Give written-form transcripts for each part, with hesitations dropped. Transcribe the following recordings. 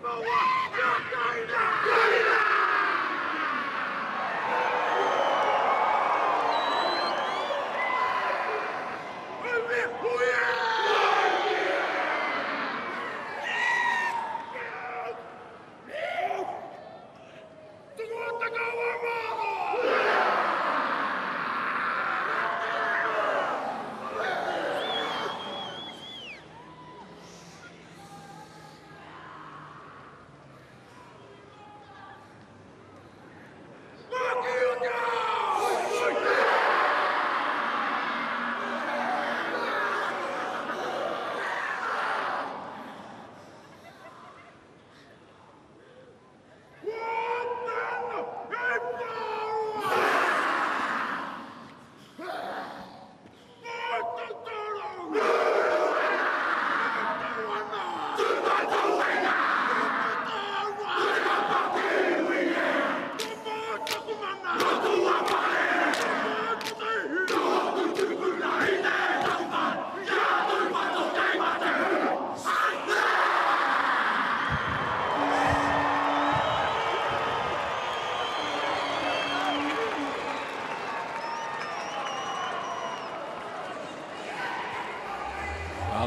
Well,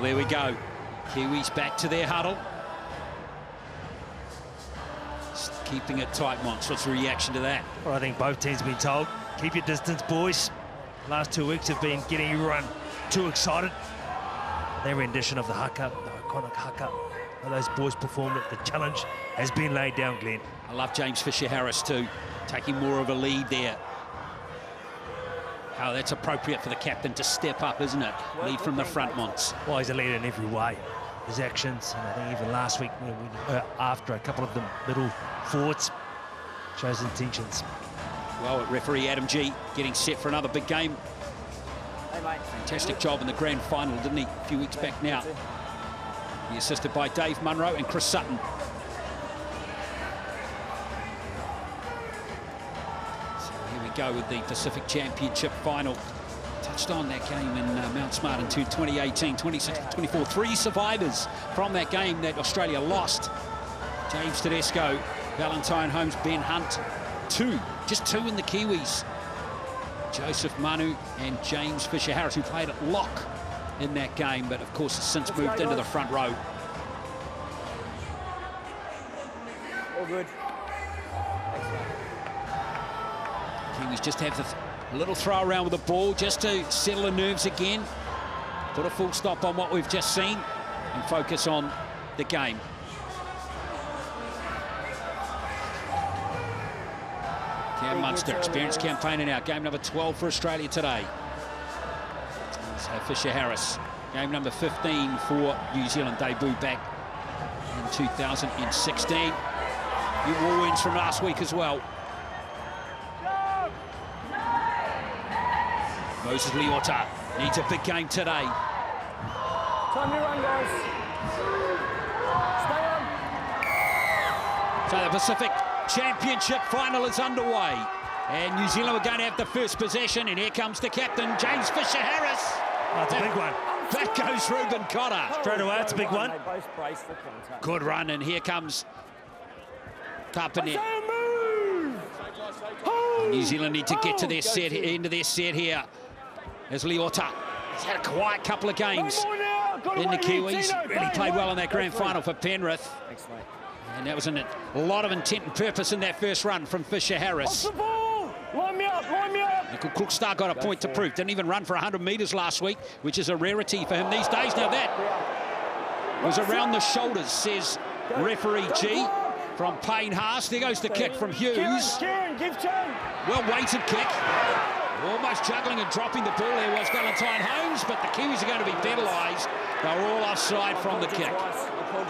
there we go. Kiwis back to their huddle. Just keeping it tight, Monts. What's the reaction to that? Well, I think both teams have been told, keep your distance, boys. The last 2 weeks have been getting everyone too excited. Their rendition of the haka, the iconic haka, how those boys performed it, the challenge has been laid down, Glenn. I love James Fisher-Harris too, taking more of a lead there. Oh, that's appropriate for the captain to step up, isn't it? Lead from the front, Monts. Well, he's a leader in every way. His actions, and I think even last week, after a couple of the middle forwards, shows intentions. Well, referee Adam G getting set for another big game. Fantastic job in the grand final, didn't he? A few weeks back now. He assisted by Dave Munro and Chris Sutton. Go with the Pacific Championship final. Touched on that game in Mount Smart in 2018, 26-24. 3 survivors from that game that Australia lost. James Tedesco, Valentine Holmes, Ben Hunt. Just two in the Kiwis. Joseph Manu and James Fisher-Harris, who played at lock in that game, but of course has since moved into the front row. All good. Kiwis just have a little throw around with the ball just to settle the nerves again, put a full stop on what we've just seen and focus on the game. Cam Munster, experienced campaigner now, game number 12 for Australia today. So Fisher-Harris, game number 15 for New Zealand, debut back in 2016. New war wins from last week as well. Moses Leota needs a big game today. Time to run, guys. Stay on. So the Pacific Championship final is underway. And New Zealand are going to have the first possession. And here comes the captain, James Fisher-Harris. That's a big one. Back goes Ruben Cotter. Straight away, it's a big one. Good run, and here comes Tapane. New Zealand need to get to their set, into their set here. As Leota has had a quiet couple of games in the Kiwis. Really played well in that grand final for Penrith. And that was a lot of intent and purpose in that first run from Fisher-Harris. Line me up, line me up. Nickel Krookstar got a point to prove. Didn't even run for 100 metres last week, which is a rarity for him these days. Now that was around the shoulders, says referee G from Payne Haas. There goes the kick from Hughes. Kieran, give Chang. Well-weighted kick. Almost juggling and dropping the ball there was Valentine Holmes, but the Kiwis are going to be penalised. They're all offside from the kick.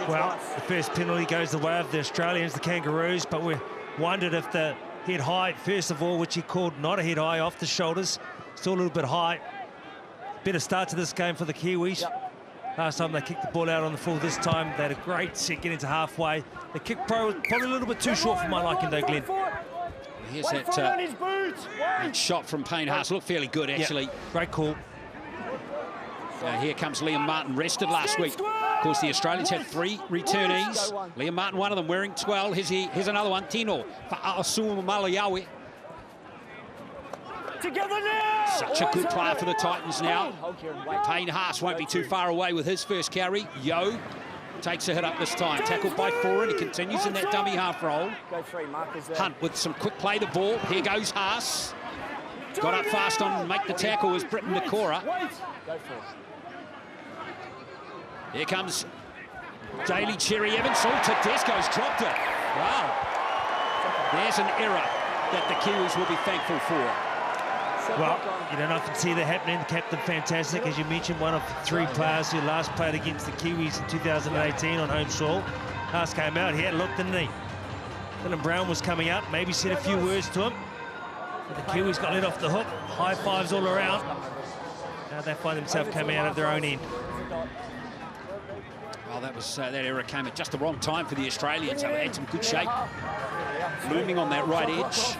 Well, the first penalty goes the way of the Australians, the Kangaroos, but we wondered if the head high, first of all, which he called not a head high, off the shoulders, still a little bit high. Better start to this game for the Kiwis. Last time they kicked the ball out on the full, this time they had a great set getting to halfway. The kick was probably a little bit too short for my liking though, Glenn. Here's that shot from Payne Haas. Looked fairly good, actually. Yep. Great call. Here comes Liam Martin, rested last week. course, the Australians had 3 returnees. Liam Martin, one of them, wearing 12. Here's another one, Tino for Aosuma Malayawi. Together now! Such a good player for the Titans now. Payne Haas won't be too far away with his first carry. Yo takes a hit up this time. Tackled by Foran. He continues in that dummy half roll. Hunt with some quick play the ball. Here goes Haas. Got up fast on make the tackle was Britton Nakora. Here comes Daly Cherry Evans. Oh, Tedesco's dropped it. Wow. There's an error that the Kiwis will be thankful for. Well, you don't often see that happening. Captain Fantastic, as you mentioned, one of 3 players who last played against the Kiwis in 2018 on home soil. Haas came out, he had a look, didn't he? Dylan Brown was coming up, maybe said a few words to him. But the Kiwis got let off the hook. High fives all around. Now they find themselves coming out of their own end. Well, that error came at just the wrong time for the Australians. They had some good shape. Looming on that right edge.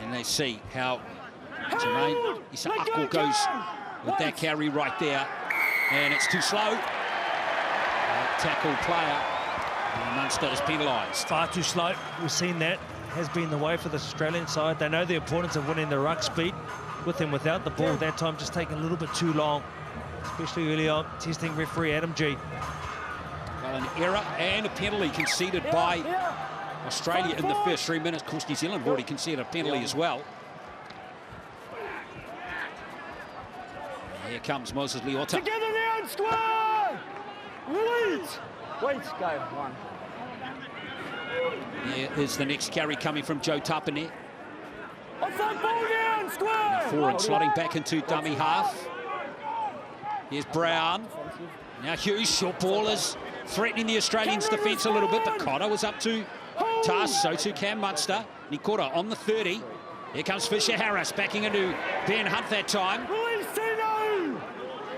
And they see how Jermaine Isa'ako goes with that carry right there. And it's too slow. Tackle player. And Munster is penalised. Far too slow. We've seen that. Has been the way for the Australian side. They know the importance of winning the ruck speed with and without the ball. That time just taking a little bit too long, especially early on. Testing referee Adam G. Well, an error and a penalty conceded by Australia in the first 3 minutes. Of course, New Zealand have already conceded a penalty as well. Here comes Moses Leota. Together now, squad! Release! Wait, go, 1. Here is the next carry coming from Joe Tapane. Offside ball down, squad! Foran slotting back into dummy half. Here's Brown. Now Hughes, short ballers, threatening the Australians' defence a little bit, but Cotter was up to task, so too Cam Munster. Nikora on the 30. Here comes Fisher Harris, backing into Ben Hunt that time.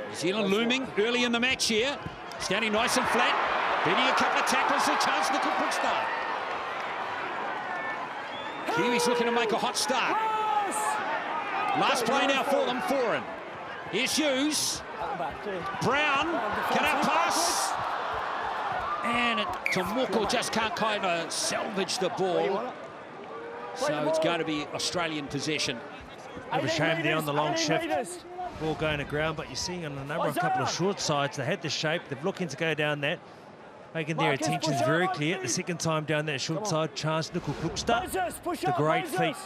New Zealand looming early in the match here. Standing nice and flat. Benny a couple of tackles, a chance to quick start. Kiwis looking to make a hot start. Last play now for them, Foran. Here's Hughes. Brown, can it pass? And Tomoko just can't kind of salvage the ball. So it's going to be Australian possession. Bit of a shame there on the long shift. Ball going to ground, but you're seeing on a couple of short sides, they had the shape, they're looking to go down that, making their intentions very clear. The second time down that short side, chance Nickel Krukstad, the great feet.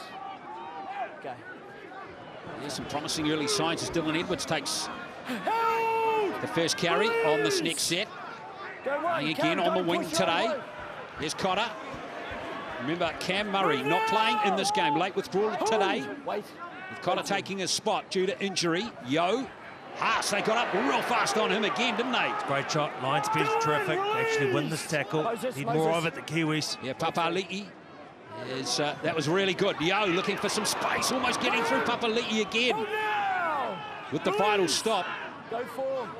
There's some promising early signs as Dylan Edwards takes the first carry on this next set. Playing again on the wing today. Here's Cotter. Remember, Cam Murray not playing in this game. Late withdrawal today. With Cotter taking his spot due to injury. Yo. Haas, they got up real fast on him again, didn't they? Great shot. Line speed's terrific. They actually win this tackle. Need more of it, the Kiwis. Yeah, Papali'i. That was really good. Yo looking for some space, almost getting through Papali'i again. With the final stop. Go for him.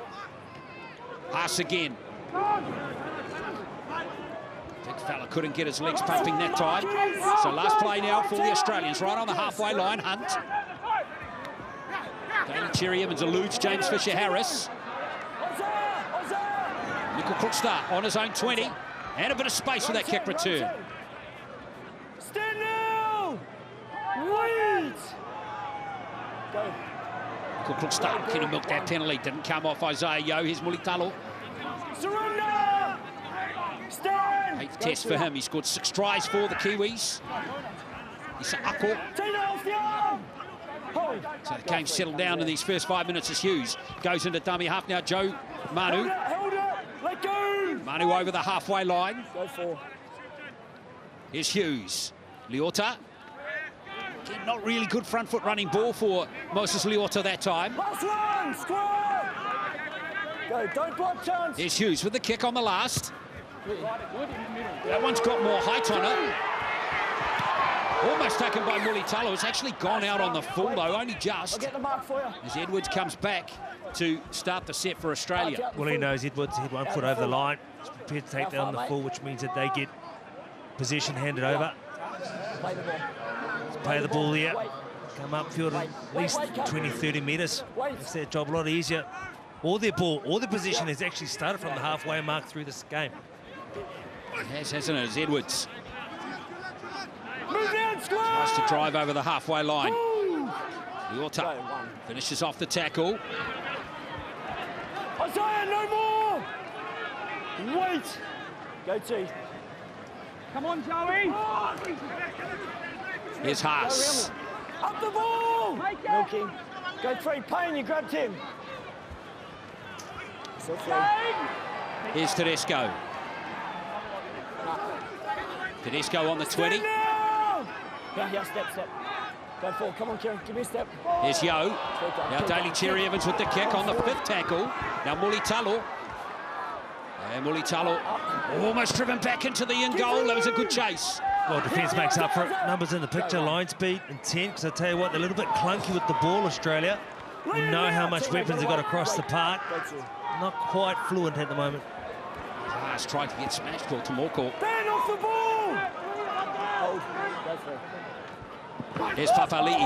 Haas again. Big fella couldn't get his legs pumping that time. So last play now for the Australians, right on the halfway line. Hunt. Daly Cherry Evans eludes James Fisher-Harris. Nickel Krukstad on his own 20. And a bit of space for that kick return. Stand now! Wait! Go. Nickel Krukstad can milk that penalty. Didn't come off Isaiah Yo. Here's Mulitalo. Surrender! Stand! 8th test for him. He scored 6 tries for the Kiwis. Isa'ako. So the game settled down in these first 5 minutes as Hughes goes into dummy half now. Joe Manu. Hold it! Let go! Manu over the halfway line. Go for. Here's Hughes. Leota. Again, not really good front foot running ball for Moses Leota that time. Last one! Squad! Go, don't block chance. Here's Hughes with the kick on the last. That one's got more height on it. Almost taken by Mulitalo. It's actually gone out on the full, though, only just. I'll get the mark for you. As Edwards comes back to start the set for Australia. Well, he knows Edwards had 1 foot over the line. He's prepared to take down the full, which means that they get possession handed over. Play the ball. Play the ball here. come upfield at least 20, 30 metres. Makes their job a lot easier. All their position has actually started from the halfway mark through this game. It has, hasn't it, as Edwards Move down, squad! tries to drive over the halfway line. Liota finishes off the tackle. Isaiah, no more! Wait! Go T. Come on, Joey! Here's Haas. Up the ball! Milky. Go 3, Payne, you grabbed him. So Here's Tedesco. Tedesco on the 20. Yeah, step. Go 4, come on, Kieran, give me a step. Here's Yo. Now Daly Cherry Evans with the kick on the 5th tackle. Now Mulitalo. And Mulitalo almost driven back into the in goal. That was a good chase. Well, defence makes up for it. Numbers in the picture, line speed, intent, because I tell you what, they're a little bit clunky with the ball, Australia. You know how much weapons they've got across the park. Not quite fluent at the moment. Haas tried to get smashed ball to Morcourt. Ben off the ball! Hold. Go for it. Here's Papali'i.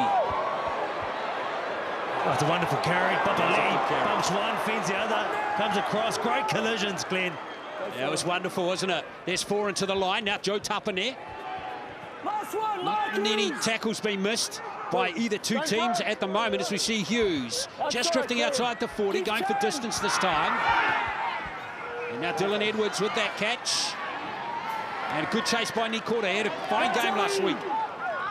Oh, it's a wonderful carry. Papali'i bumps one, fends the other, comes across. Great collisions, Glenn. Yeah, it was wonderful, wasn't it? There's 4 into the line. Now Joe Tapane. Last one, Not many tackles being missed by either two teams at the moment, as we see Hughes just drifting outside the 40, going for distance this time. And now Dylan Edwards with that catch. And a good chase by Nikora. He had a fine game last week.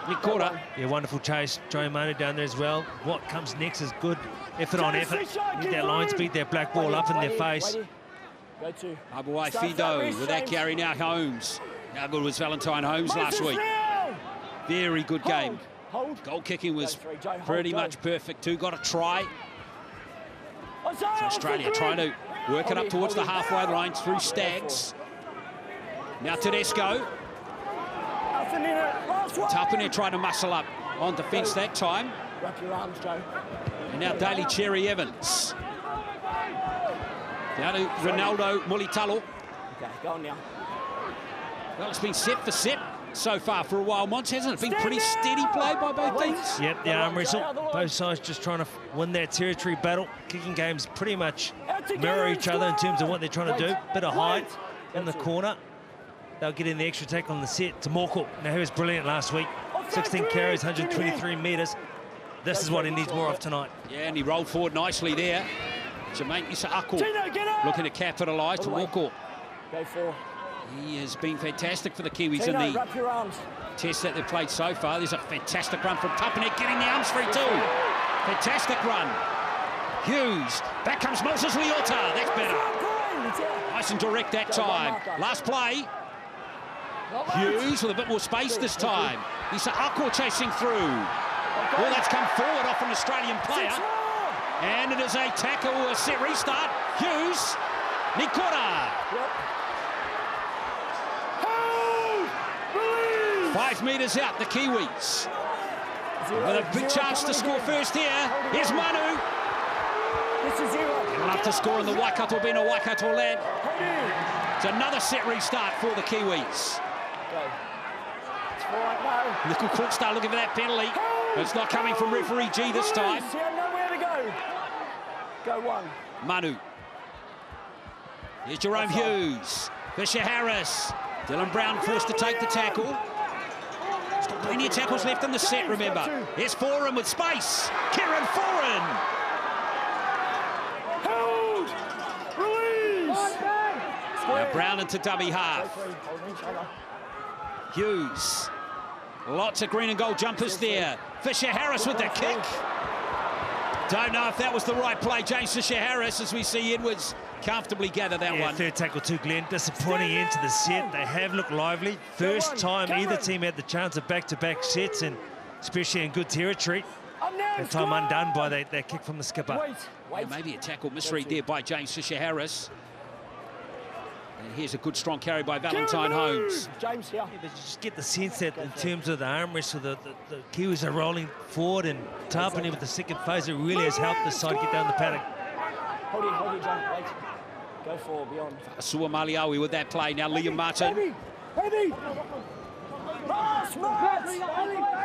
Nikora. Yeah, wonderful chase. Joey Manu down there as well. What comes next is good effort on effort. Need that line speed, that black ball up in their face. Abuai Fido with that carry now. Holmes. How good was Valentine Holmes last week? Very good game. Goal kicking was pretty much perfect too. Got a try. So Australia trying to work it up towards the halfway line through Stags. Now Tedesco. Tapane trying to muscle up on defence that time. Wrap your arms, Joe. And now Daly Cherry Evans. Down to Ronaldo Mulitalo. Okay, go on now. Well, it's been set for set so far for a while, Mons, hasn't it? Been pretty steady play by both teams. Yep, the arm wrestle. Both sides just trying to win that territory battle. Kicking games pretty much mirror each other in terms of what they're trying to do. Bit of height in the corner. They'll get in the extra tackle on the set to Morkel. Now, he was brilliant last week. 16 carries, 123 metres. This is what he needs more of tonight. Yeah, and he rolled forward nicely there. Jermaine Isa'ako looking to capitalise to Morkel. Go 4. He has been fantastic for the Kiwis in the test that they've played so far. There's a fantastic run from Tapane, getting the arms free too. Fantastic run. Hughes, back comes Moses Liota. That's better. Nice and direct that time. Last play. Hughes with a bit more space this time. Isa'ako chasing through. Well, that's come forward off an Australian player. And it is a tackle, a set restart. Hughes, Nikora. 5 metres out, the Kiwis. With a big chance to score first here. Here's Manu. He'll have to score in the Waikato Bina Waikato land. It's another set restart for the Kiwis. Little Courtstar looking for that penalty. It's not coming from referee G this time. Go 1. Manu. Here's Jerome Hughes. Fisher Harris. Dylan Brown forced to take the tackle. There's got plenty of tackles left in the set, remember. Here's Foran with space. Kieran Foran. Hold! Release! Now Brown into dummy half. Hughes. Lots of green and gold jumpers there. Fisher Harris with the kick. Don't know if that was the right play, James Fisher Harris, as we see Edwards comfortably gather that one. Third tackle too, Glenn. Disappointing end to the set. They have looked lively. First time either team had the chance of back-to-back sets, and especially in good territory. That time undone by that kick from the skipper. Yeah, maybe a tackle misread there by James Fisher Harris. And here's a good strong carry by Valentine Holmes. James here. Yeah, but you just get the sense that in terms of the arm wrestle, the Kiwis are rolling forward, and Tapane with the second phase, it really has helped the side get down the paddock. Hold it, John. Wait. Go for beyond. Asua Maliawi with that play. Now Liam Martin. Heavy.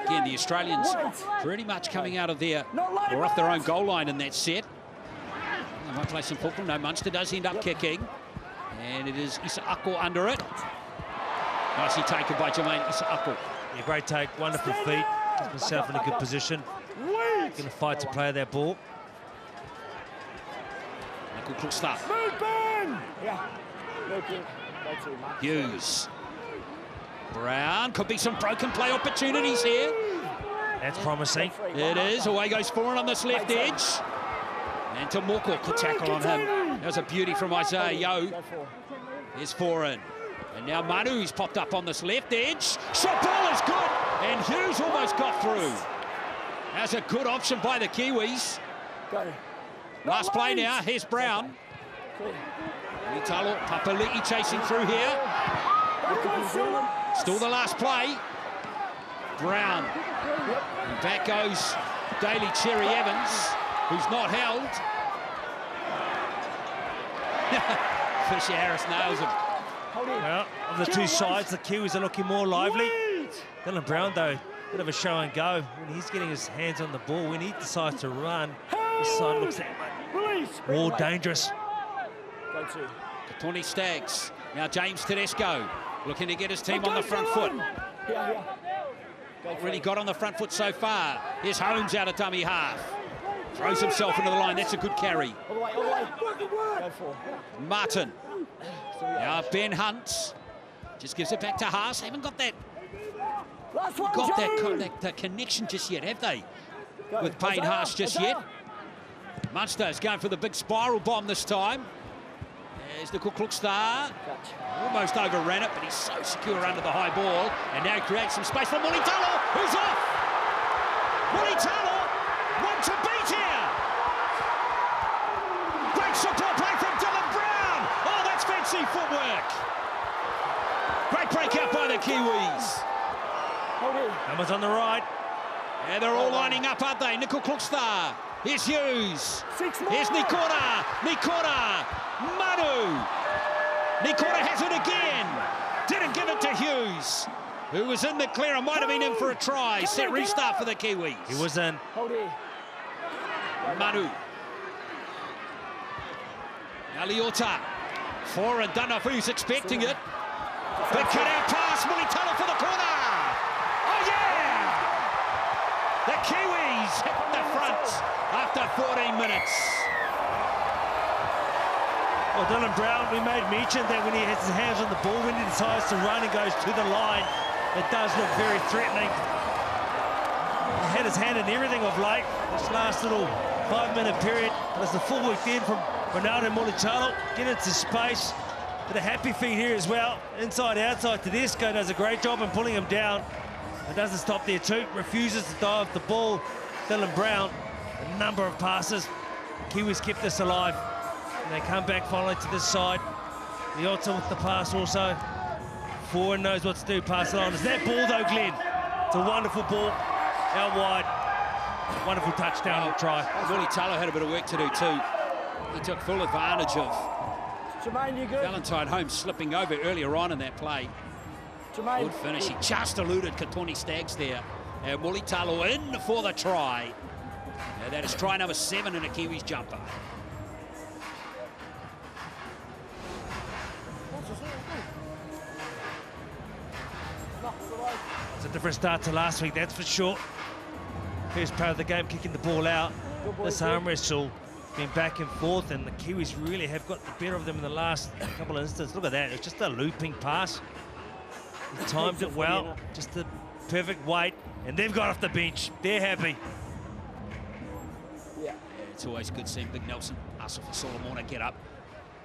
Again, the Australians pretty much coming out of their, or off their own goal line in that set. They might play some football. No, Munster does end up kicking. And it is Issa Ako under it. Nicely taken by Jermaine Issa Ako. Yeah, great take, wonderful feet. Gets himself in a good position. Going to fight to play that ball. Michael Klukstad. Hughes. Brown. Could be some broken play opportunities here. That's promising. It is. Away goes Foran on this left edge. And Tomoko could tackle on him. That was a beauty from Isaiah Yeo. Here's Foran. And now Manu's popped up on this left edge. Shot ball is good. And Hughes almost got through. That's a good option by the Kiwis. Last play now. Here's Brown. Mulitalo, Papali'i chasing through here. Still the last play. Brown. And back goes Daly Cherry Evans, who's not held. Fisher Harris nails him. Well, of the two sides, the Kiwis are looking more lively. Dylan Brown, though, bit of a show and go. When he's getting his hands on the ball, when he decides to run, this side looks more dangerous. Katoni Staggs. Now James Tedesco looking to get his team on the front foot. Not really got on the front foot so far. Here's Holmes out of dummy half. Throws himself into the line. That's a good carry. Martin. Now Ben Hunt. Just gives it back to Haas. Haven't got that that connection just yet, have they? With Payne Haas just yet. Munster is going for the big spiral bomb this time. There's the Klukstad. Almost overran it, but he's so secure under the high ball. And now he creates some space for Mulitalo, who's off. Mulitalo, one to beat here. Great support play from Dylan Brown. Oh, that's fancy footwork. Great breakout by the Kiwis. Numbers on the right. Yeah, they're all lining up, aren't they? Nickel Klukstad. Here's Hughes. Here's Nikora. Manu. Nikora has it again. Didn't give it to Hughes, who was in the clear and might have been in for a try. Set restart for the Kiwis. He was in. Manu. Aliota. Foran, don't know who's expecting it. Big cut out pass. Mulitalo for the corner. Oh, yeah! The Kiwis hit the front after 14 minutes. Well, Dylan Brown, we made mention that when he has his hands on the ball, when he decides to run and goes to the line, it does look very threatening. He had his hand in everything of late. This last little 5-minute period was the full week in from Ronaldo Mulitalo. Get into space. But a happy feet here as well. Inside, outside. Tedesco does a great job in pulling him down. It doesn't stop there too. Refuses to dive the ball. Dylan Brown, a number of passes. Kiwis kept this alive. And they come back finally to this side. The Otter with the pass also. Foran knows what to do, pass it on. It's that ball though, Glenn. It's a wonderful ball. Out wide. Wonderful touchdown try. Mulitalo had a bit of work to do too. He took full advantage of Valentine Holmes slipping over earlier on in that play. Good finish. He just eluded Katoni Staggs there. And Mulitalo in for the try. Now that is try number 7 in a Kiwis jumper. It's a different start to last week, that's for sure. First part of the game, kicking the ball out. This arm wrestle been back and forth, and the Kiwis really have got the better of them in the last couple of instances. Look at that, it's just a looping pass. He timed it well, just the perfect weight, and they've got off the bench. They're happy. Yeah, it's always good seeing Big Nelson, Asif Solomona get up.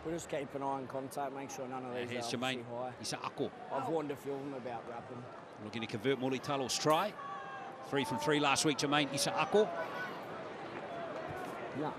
We'll just keep an eye on contact, make sure none of these here's are Jermaine high. Issa Ako. I've warned a few of them about wrapping. Looking to convert Mulitalo's try. 3 from 3 last week, Jermaine Issa Ako. Yeah.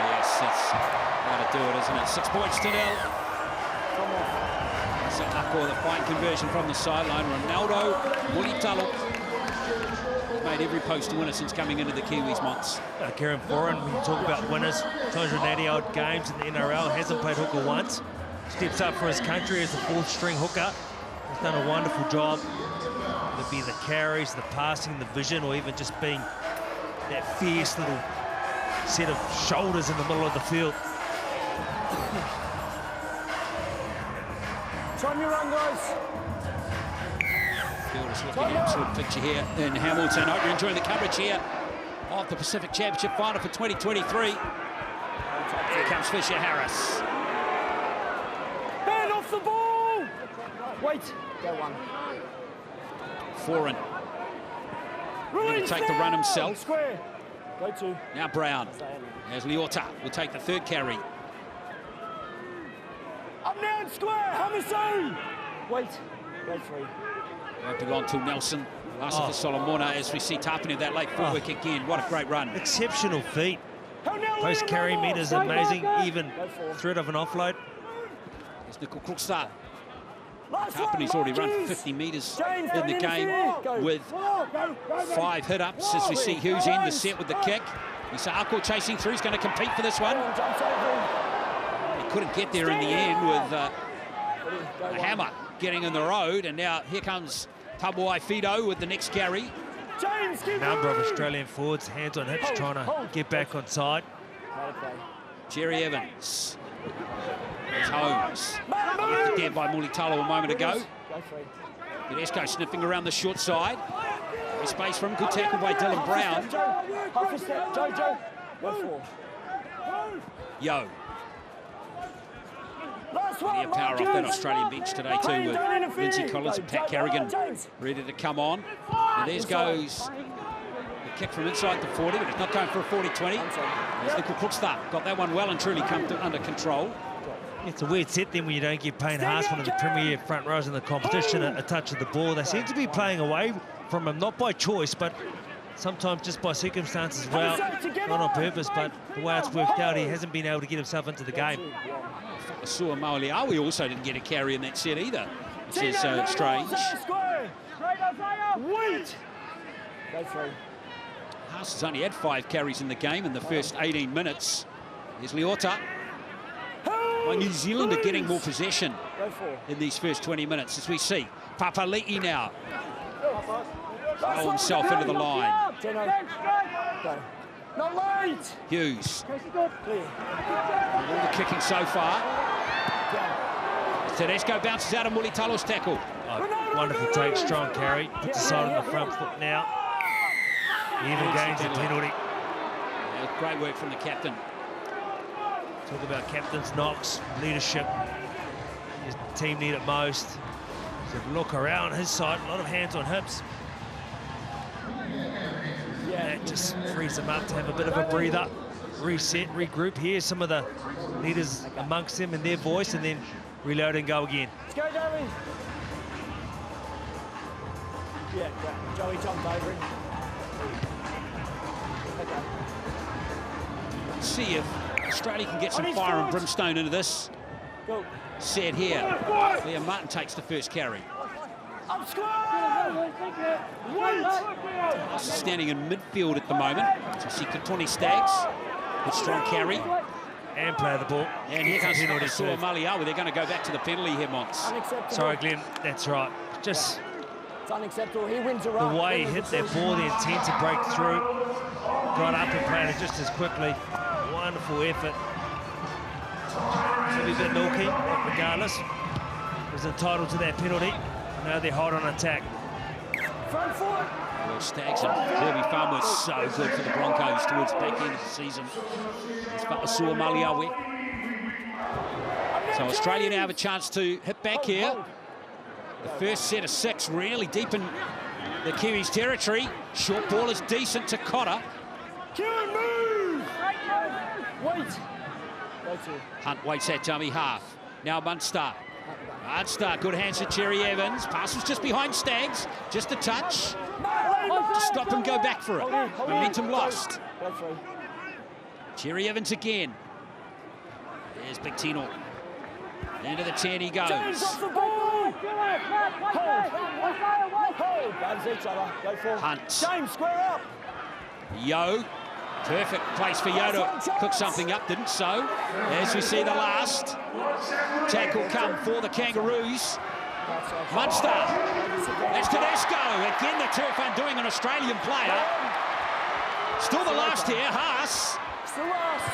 Yes, that's how to do it, isn't it? 6 points to nil. Ako, the fine conversion from the sideline. Ronaldo Mulitalo. He's made every post winner since coming into the Kiwis, Monts. Kieran Foran, when you talk about winners, 280-odd games in the NRL, hasn't played hooker once. Steps up for his country as the fourth-string hooker. He's done a wonderful job. Whether it be the carries, the passing, the vision, or even just being that fierce little set of shoulders in the middle of the field. Time you run, guys. Fielders looking at absolute picture here in Hamilton. Hope you're enjoying the coverage here of the Pacific Championship Final for 2023. Here comes Fisher Harris. Hand off the ball! Wait. Go one. Foran. Going to take the run himself. Square. Go two. Now Brown. As Leota will take the third carry. Up now and square. Hamisu. Wait. Go three. Won't be long till Nelson. Last for Solomona as we see Tapine of that late footwork again. What a great run. Exceptional feet. Post carry meters amazing. Even threat of an offload. There's Nickel Crookstad. Tapine's already run for 50 metres in the game with 5 hit-ups as we see Hughes end the set with the kick. Ako chasing through. He's going to compete for this one. He couldn't get there in the end with a hammer getting in the road. And now here comes Tabuai Fido with the next carry. A number of Australian forwards, hands on hips, trying to get back on side. Jerry Evans. There's Holmes. Left there by Mulitalo a moment ago. Tedesco sniffing around the short side. There's space for him. Good tackle by Dylan Brown. Yo. Plenty of power off that Australian bench today too with Lindsay Collins and Pat Carrigan ready to come on. And there goes the kick from inside the 40, but it's not going for a 40-20. There's Nickel Crookstad. Got that one well and truly come under control. It's a weird set then when you don't give Payne Haas, one of the premier front rows in the competition, a touch of the ball. They seem to be playing away from him, not by choice, but sometimes just by circumstance as well. Not on purpose, but the way it's worked out, he hasn't been able to get himself into the game. Sua Mauliawi also didn't get a carry in that set either, which is strange. Wait! Haas has only had 5 carries in the game in the first 18 minutes. There's Leota. Well, New Zealand are getting more possession in these first 20 minutes, as we see. Papali'i now. Throw himself into the line. Not late. Hughes. All the kicking so far. Tedesco bounces out of Mulitalo's tackle. Oh, wonderful take, strong carry. Puts the side on the front foot now. He even gains a penalty. Yeah, great work from the captain. Talk about captain's knocks, leadership. His team need it most. So look around his side, a lot of hands on hips. That just frees them up to have a bit of a breather, reset, regroup. Hear some of the leaders amongst them and their voice, and then reload and go again. Let's go, Joey. Yeah, Joey jumped over him. Okay. Let's see if Australia can get some fire and brimstone into this set here. Liam Martin takes the first carry. Up square! Wait! Standing in midfield at the moment. So see Katoni Staggs. Good strong carry. And play the ball. And here comes Sua Maliawi. They're going to go back to the penalty here, Monts. Sorry, Glenn. That's right. Just it's unacceptable. He wins a run. The way he hit that ball, the intent to break through. Got up and played it just as quickly. Wonderful effort. Maybe a bit milky, but regardless, was entitled to that penalty. Now they're hot on attack. Front foot. Well, Staggs and Herbie Farm were so good for the Broncos towards the back end of the season. It's Sua Maliawi. So Australia now have a chance to hit back here. The first set of 6 really deep in the Kiwis' territory. Short ball is decent to Cotter. Wait. Hunt waits at dummy half. Now Munster. Munster, good hands to Jerry Evans. Pass was just behind Staggs. Just a touch. To stop him, go back for it. Momentum lost. Jerry Evans again. There's Big Tino. Into the 10 he goes. James off the ball. Hold. Balance each other. Go for Hunt. James, square up. Yo. Perfect place for Yo to cook something up, didn't so? As we see the last tackle come for the Kangaroos. Munster. That's Tedesco. Again, the turf undoing an Australian player. Still the last here, Haas. Still last.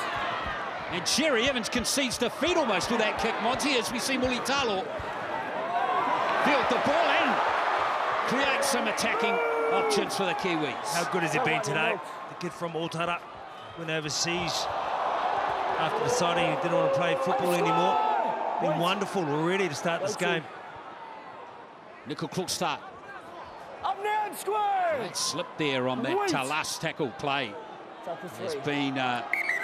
And Cherry Evans concedes defeat almost with that kick, Monty, as we see Mulitalo field the ball and create some attacking options for the Kiwis. How good has he been today? The kid from Altara went overseas after deciding he didn't want to play football anymore. Been wonderful already to start this game. Nickel Klukstad. Up now and square. That slipped there on that last tackle play. It's been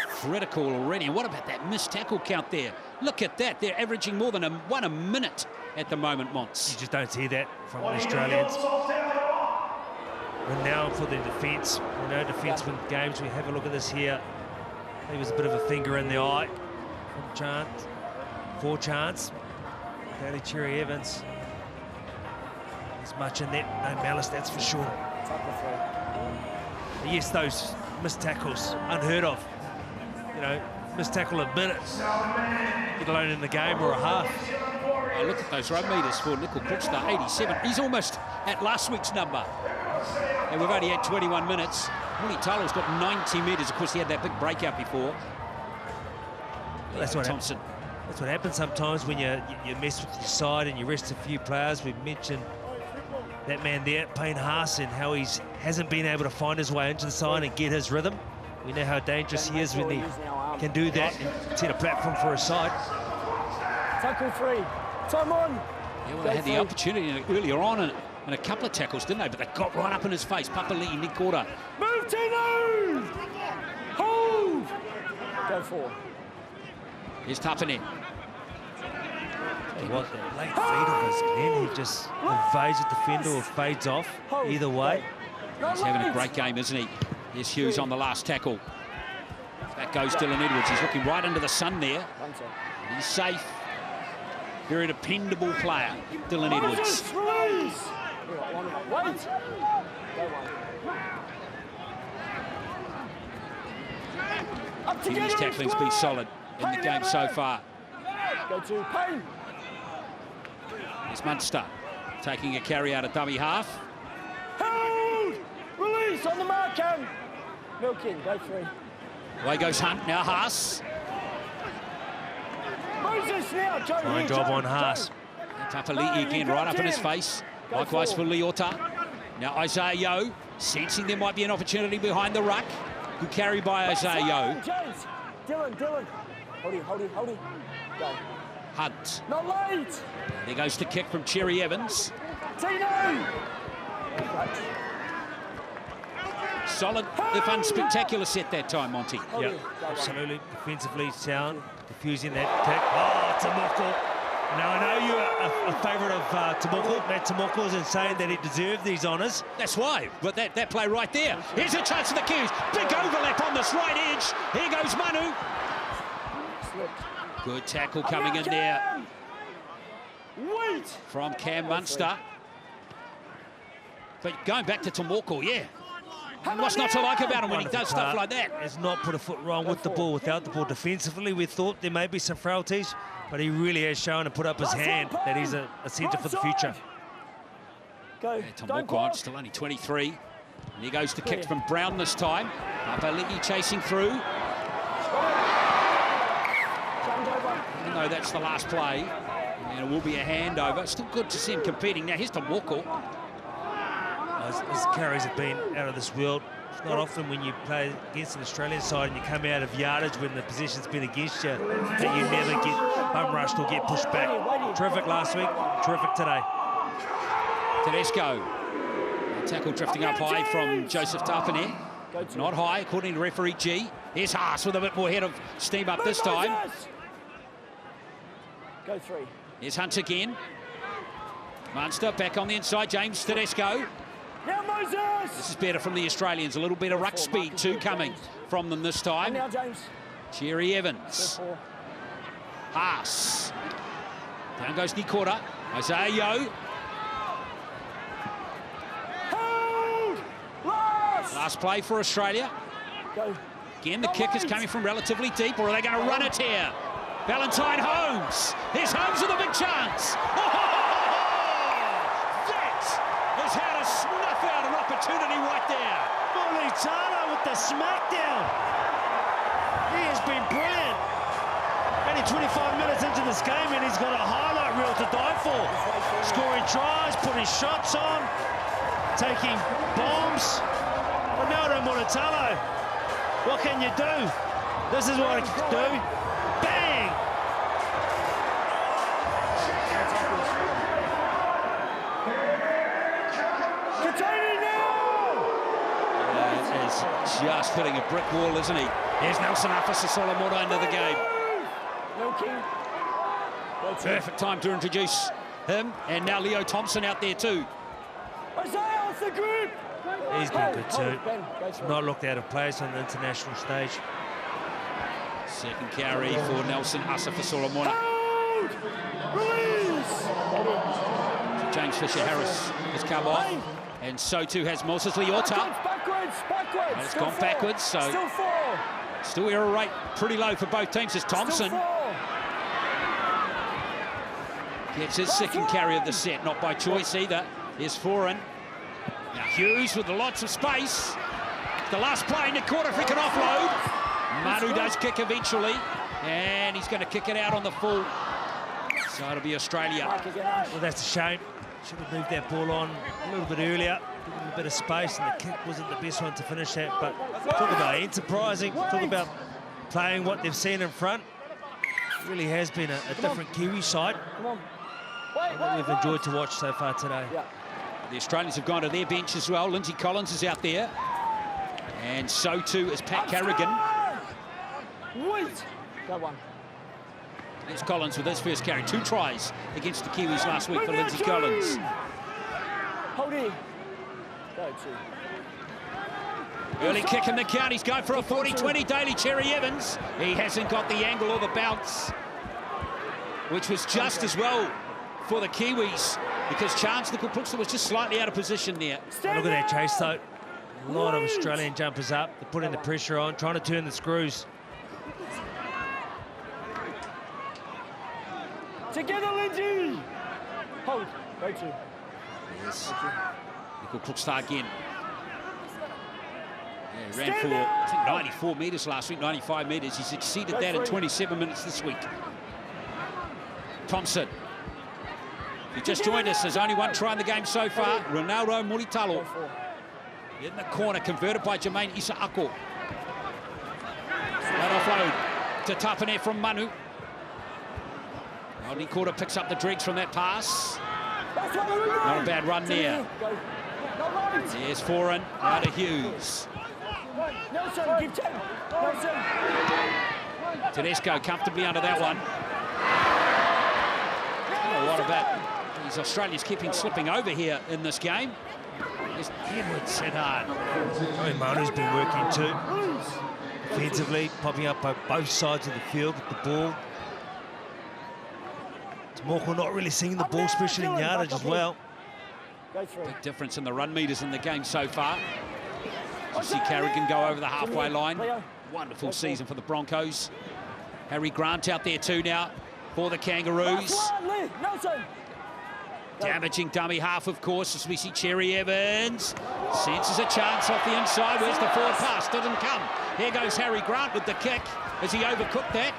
critical already. And what about that missed tackle count there? Look at that. They're averaging more than one a minute at the moment, Monts. You just don't see that from the Australians. And now for the defence. We know defenceman games. We have a look at this here. There was a bit of a finger in the eye from Chance. For Chance. Daly Cherry Evans. There's much in that. No malice, that's for sure. Yes, those missed tackles, unheard of. You know, missed tackle a minute, let alone in the game or a half. Oh, look at those run meters for Nickel Klukstad, 87. He's almost at last week's number. And we've only had 21 minutes. Mulitalo's got 90 metres. Of course, he had that big breakout before. That's what Thompson. That's what happens sometimes when you mess with your side and you rest a few players. We've mentioned that man there, Payne Haas, and how he hasn't been able to find his way into the side and get his rhythm. We know how dangerous he is when he can do that and set a platform for his side. Tackle 3. Time on. Yeah, well, they had the opportunity earlier on and a couple of tackles, didn't they? But they got right up in his face. Papali'i, Nikora. Move, Tino! Hold! Go 4. Here's Tapane. What the late feed of his, Glenn, he just evades a defender or fades off. Either way. He's having a great game, isn't he? Here's Hughes on the last tackle. Back goes Dylan Edwards. He's looking right under the sun there. He's safe. Very dependable player, Dylan Edwards. Hughes' tackling's been solid in the game so far. Go to Payne. It's Munster taking a carry out of dummy half. Hold! Release on the mark, Cam. Milking, go 3. Away goes Hunt, now Haas. Moses now, Joe. Fine job on Haas. Papali'i again right up in his face. Likewise for Leota. Now Isaiah Yo, sensing there might be an opportunity behind the ruck. Good carry by Isaiah Yo. James. Dylan. Hold it. Go. Hunt. Not late. There goes the kick from Cherry Evans. Tino. Solid, if unspectacular set that time, Monty. Yeah, absolutely. Defensively sound, diffusing that kick. Oh, Tomoko. Now, I know you're a favourite of Tomoko, Matt Tomoko's, and saying that he deserved these honours. That's why, but that play right there. Here's a chance for the Kiwis. Big overlap on this right edge. Here goes Manu. Good tackle coming in there from Cam Munster. But going back to Tomoko, yeah. What's not to like about him when he does stuff like that? Has not put a foot wrong with the ball, without the ball. Defensively, we thought there may be some frailties, but he really has shown and put up his hand that he's a centre for the future. Yeah, Tomoko, still only 23. And here goes the kick from Brown this time. Papali'i chasing through. Even though that's the last play, and it will be a handover. Still good to see him competing. Now here's Tomoko. His carries have been out of this world. It's not often when you play against an Australian side and you come out of yardage when the position's been against you that you never get bum rushed or get pushed back. Terrific last week, terrific today. Tedesco. Tackle drifting up high from Joseph Tapane. Not high, according to referee G. Here's Haas with a bit more head of steam up this time. Go 3. Here's Hunt again. Munster back on the inside. James Tedesco. Now Moses! This is better from the Australians. A little bit of ruck speed too coming from them this time. Now James. Cherry Evans. Haas. Down goes Nikora. Isaiah Yeo. Hold! Last play for Australia. Go. Again, the kick is coming from relatively deep, or are they going to run it here? Valentine Holmes. Here's Holmes with a big chance. That has had a snuff out an opportunity right there. Mulitalo with the smackdown. He has been brilliant. Only 25 minutes into this game and he's got a highlight reel to die for. Scoring tries, putting shots on, taking bombs. Ronaldo Mulitalo, what can you do? This is what it can do. Bang! Containing now! Is just hitting a brick wall, isn't he? There's Nelson Afasisolomono into the game. No king. Perfect time to introduce him, and now Leo Thompson out there too. Isaiah off the group! He's been good too. Ben, go for it. Not looked out of place on the international stage. Second carry for Nelson Asafasolomono. Hold! Release! James Fisher-Harris has come on, and so too has Moses Leota. Backwards! And it's gone backwards, so Still four! still error rate pretty low for both teams as Thompson Still four! gets his second carry of the set, not by choice either. Here's Foran. Now Hughes with lots of space. The last play in the quarter, if he can offload. Manu does kick eventually, and he's going to kick it out on the full. So it'll be Australia. Well, that's a shame. Should have moved that ball on a little bit earlier. Give him a bit of space, and the kick wasn't the best one to finish at. But talk about enterprising, talk about playing what they've seen in front. It really has been a different Kiwi side. Come on. That we've enjoyed to watch so far today. Yeah. The Australians have gone to their bench as well. Lindsay Collins is out there. And so too is Pat Carrigan. Wait! Go one. There's Collins with his first carry. 2 tries against the Kiwis last week for Lindsay Collins. Hold it. Go two. Early kick in the count. He's going for a 40-20. Daly Cherry Evans. He hasn't got the angle or the bounce, which was just as well for the Kiwis, because Chance Nicol-Pluksta was just slightly out of position there. Look at that chase, though. A lot of Australian jumpers up. They're putting the pressure on, trying to turn the screws. Together, Lindsay! Hold. Go two. Yes. Nicol-Pluksta again. Yeah, he ran for, I think, 94 metres last week, 95 metres. He's exceeded that in 27 minutes this week. Thompson. If you just joined us, there's only one try in the game so far. Ronaldo Mulitalo in the corner, converted by Jermaine Issa-Ako. That offload to Tapane from Manu. Nikora picks up the dregs from that pass. Not a bad run there. There's Foran, now to Hughes. Nelson, give 10. Nelson. Tedesco comfortably under that one. Oh, what about these Australians keeping slipping over here in this game? There's Edwards set hard. Manu's been working too. Defensively, popping up both sides of the field with the ball. Tomoko not really seeing the ball, especially in yardage as well. Big difference in the run meters in the game so far. You see Carrigan go over the halfway line. Wonderful season for the Broncos. Harry Grant out there too now for the Kangaroos. Damaging dummy half, of course, as we see Cherry Evans. Senses a chance off the inside. Where's the forward pass? Didn't come. Here goes Harry Grant with the kick. Has he overcooked that?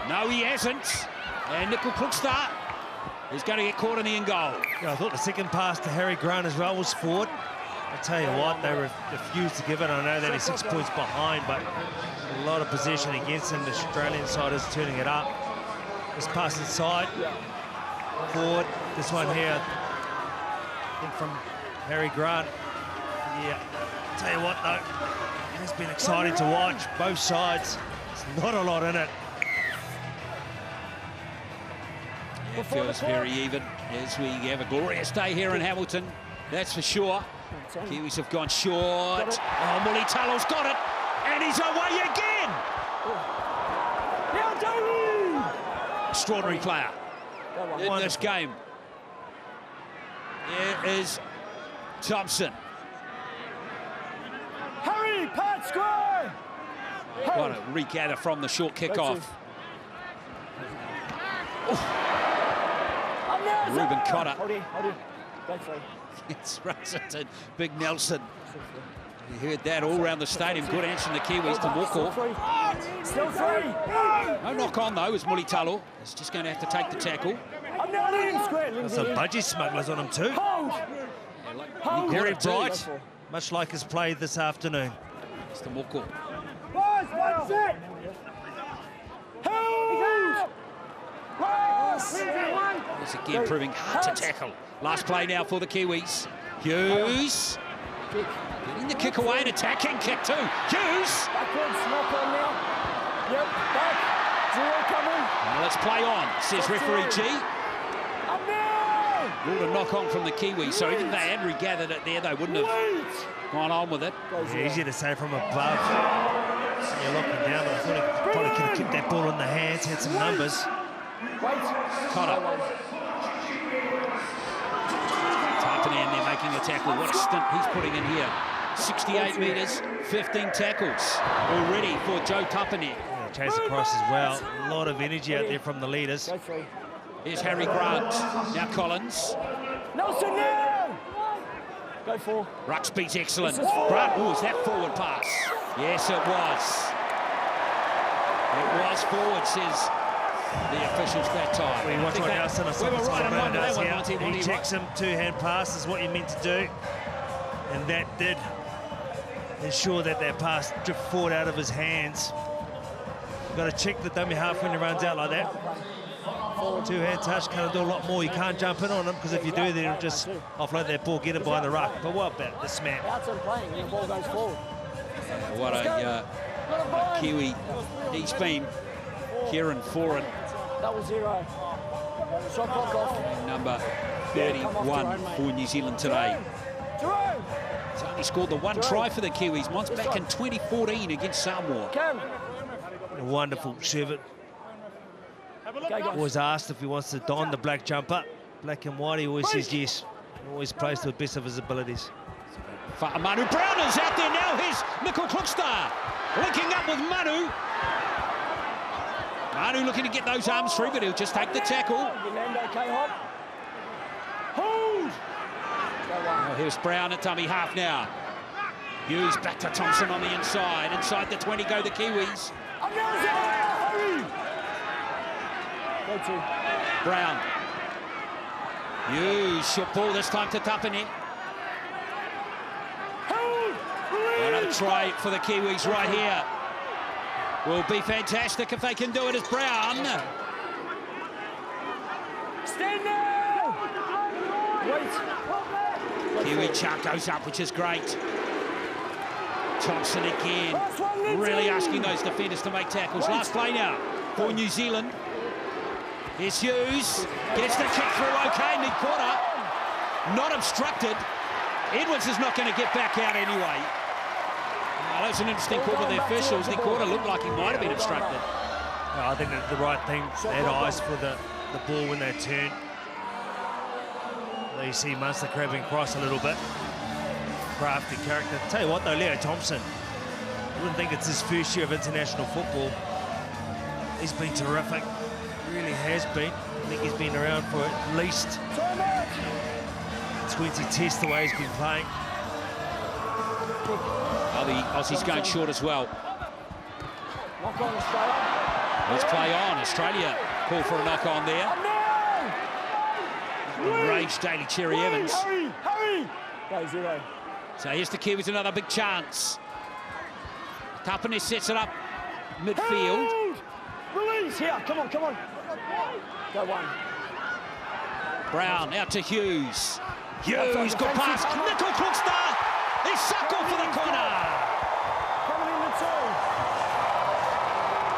No, he hasn't. And Nicol-Pluksta is going to get caught in the end goal. Yeah, I thought the second pass to Harry Grant as well was forward. I tell you what, they refused to give it. I know that he's 6 points behind, but a lot of possession against him. The Australian side is turning it up. This pass inside, forward. This one here, I think from Harry Grant. Yeah, I tell you what though, it has been exciting to watch. Both sides, there's not a lot in it. It feels very even as we have a glorious day here in Hamilton, that's for sure. Kiwis have gone short. Oh, Mulitalo's got it, and he's away again. Extraordinary player. in this game. Here is Thompson. Hurry, Pat, square! Got to regather from the short kickoff. Ruben Cotter. Hold it. Go free. It's Russell, Big Nelson. You heard that all around the stadium. Good answer from the Kiwis to Moko. Still free. No knock on though, as Mulitalo is just going to have to take the tackle. There's some budgie smugglers on him too. Hold. Very bright, much like his play this afternoon. It's to Moko. Once again proving hard to tackle. Last play now for the Kiwis. Hughes. Getting the kick away and attacking kick too. Hughes. Backwards, knock on now. Yep, back. Zero coming. Now let's play on, says referee G. Up now. Ruled a knock on from the Kiwis, so even if they had regathered it there, they wouldn't have gone on with it. Yeah, easy to say from above. You're looking down, but I thought he probably could have kept that ball in the hands, had some numbers. Cotter. Tarpanen there making the tackle. What a stint he's putting in here. 68 metres, 15 tackles already for Joe Tarpanen. Yeah, chase across as well. A lot of energy out there from the leaders. Here's Harry Grant. Now Collins. Nelson now. Go for. Ruxby's excellent. Grant, oh, is that forward pass? Yes, it was. It was forward, says the officials that time. We watch what Nelson does here. He checks him, two-hand pass is what you're meant to do. And that did ensure that that pass drifted forward out of his hands. You've got to check the dummy half when he runs out like that. Two-hand touch, can't do a lot more. You can't jump in on him, because if you do, then he'll just offload that ball, get it by the ruck. But what about this man? Outside playing, the ball goes forward. What a Kiwi he's been. Kieran Foran. That was 0. Shot clock off. Number 31 for New Zealand today. He's only scored the one try for the Kiwis once back in 2014 against Samoa. A wonderful servant. Was asked if he wants to don the black jumper. Black and white, he always says yes. He always plays to the best of his abilities. Manu Brown is out there now. Here's Nickel Klukstar linking up with Manu. Manu looking to get those arms through, but he'll just take the tackle. Hold! Oh, here's Brown at dummy half now. Hughes back to Thompson on the inside. Inside the 20 go the Kiwis. Brown. Hughes, short ball this time to Tapane. Another try for the Kiwis right here. Will be fantastic if they can do it as Brown. Stand now! Wait. Kiwi chuck goes up, which is great. Thompson again, really asking those defenders to make tackles. Last play now for New Zealand. Here's Hughes, gets the kick through okay, mid-quarter. Not obstructed. Edwards is not going to get back out anyway. Well, that's an interesting call by the officials. The quarter looked like he might have been obstructed. I think that's the right thing. They had eyes for the ball when they turned. There you see Munster grabbing across a little bit. Crafty character. Tell you what though, Leo Thompson, I wouldn't think it's his first year of international football. He's been terrific. Really has been. I think he's been around for at least 20 tests the way he's been playing. Oh, the Aussies going short as well. Knock on Australia. Let's play on. Australia call for a knock on there. Enraged Daly Cherry Evans. Hurry! Go 0. So here's the Kiwis, another big chance. Tapane sets it up midfield. Hold! Release here. Come on. Go 1. Brown out to Hughes. Hughes, good pass. Nickel Klukstar. He's suckle for the corner. Coming in the 2.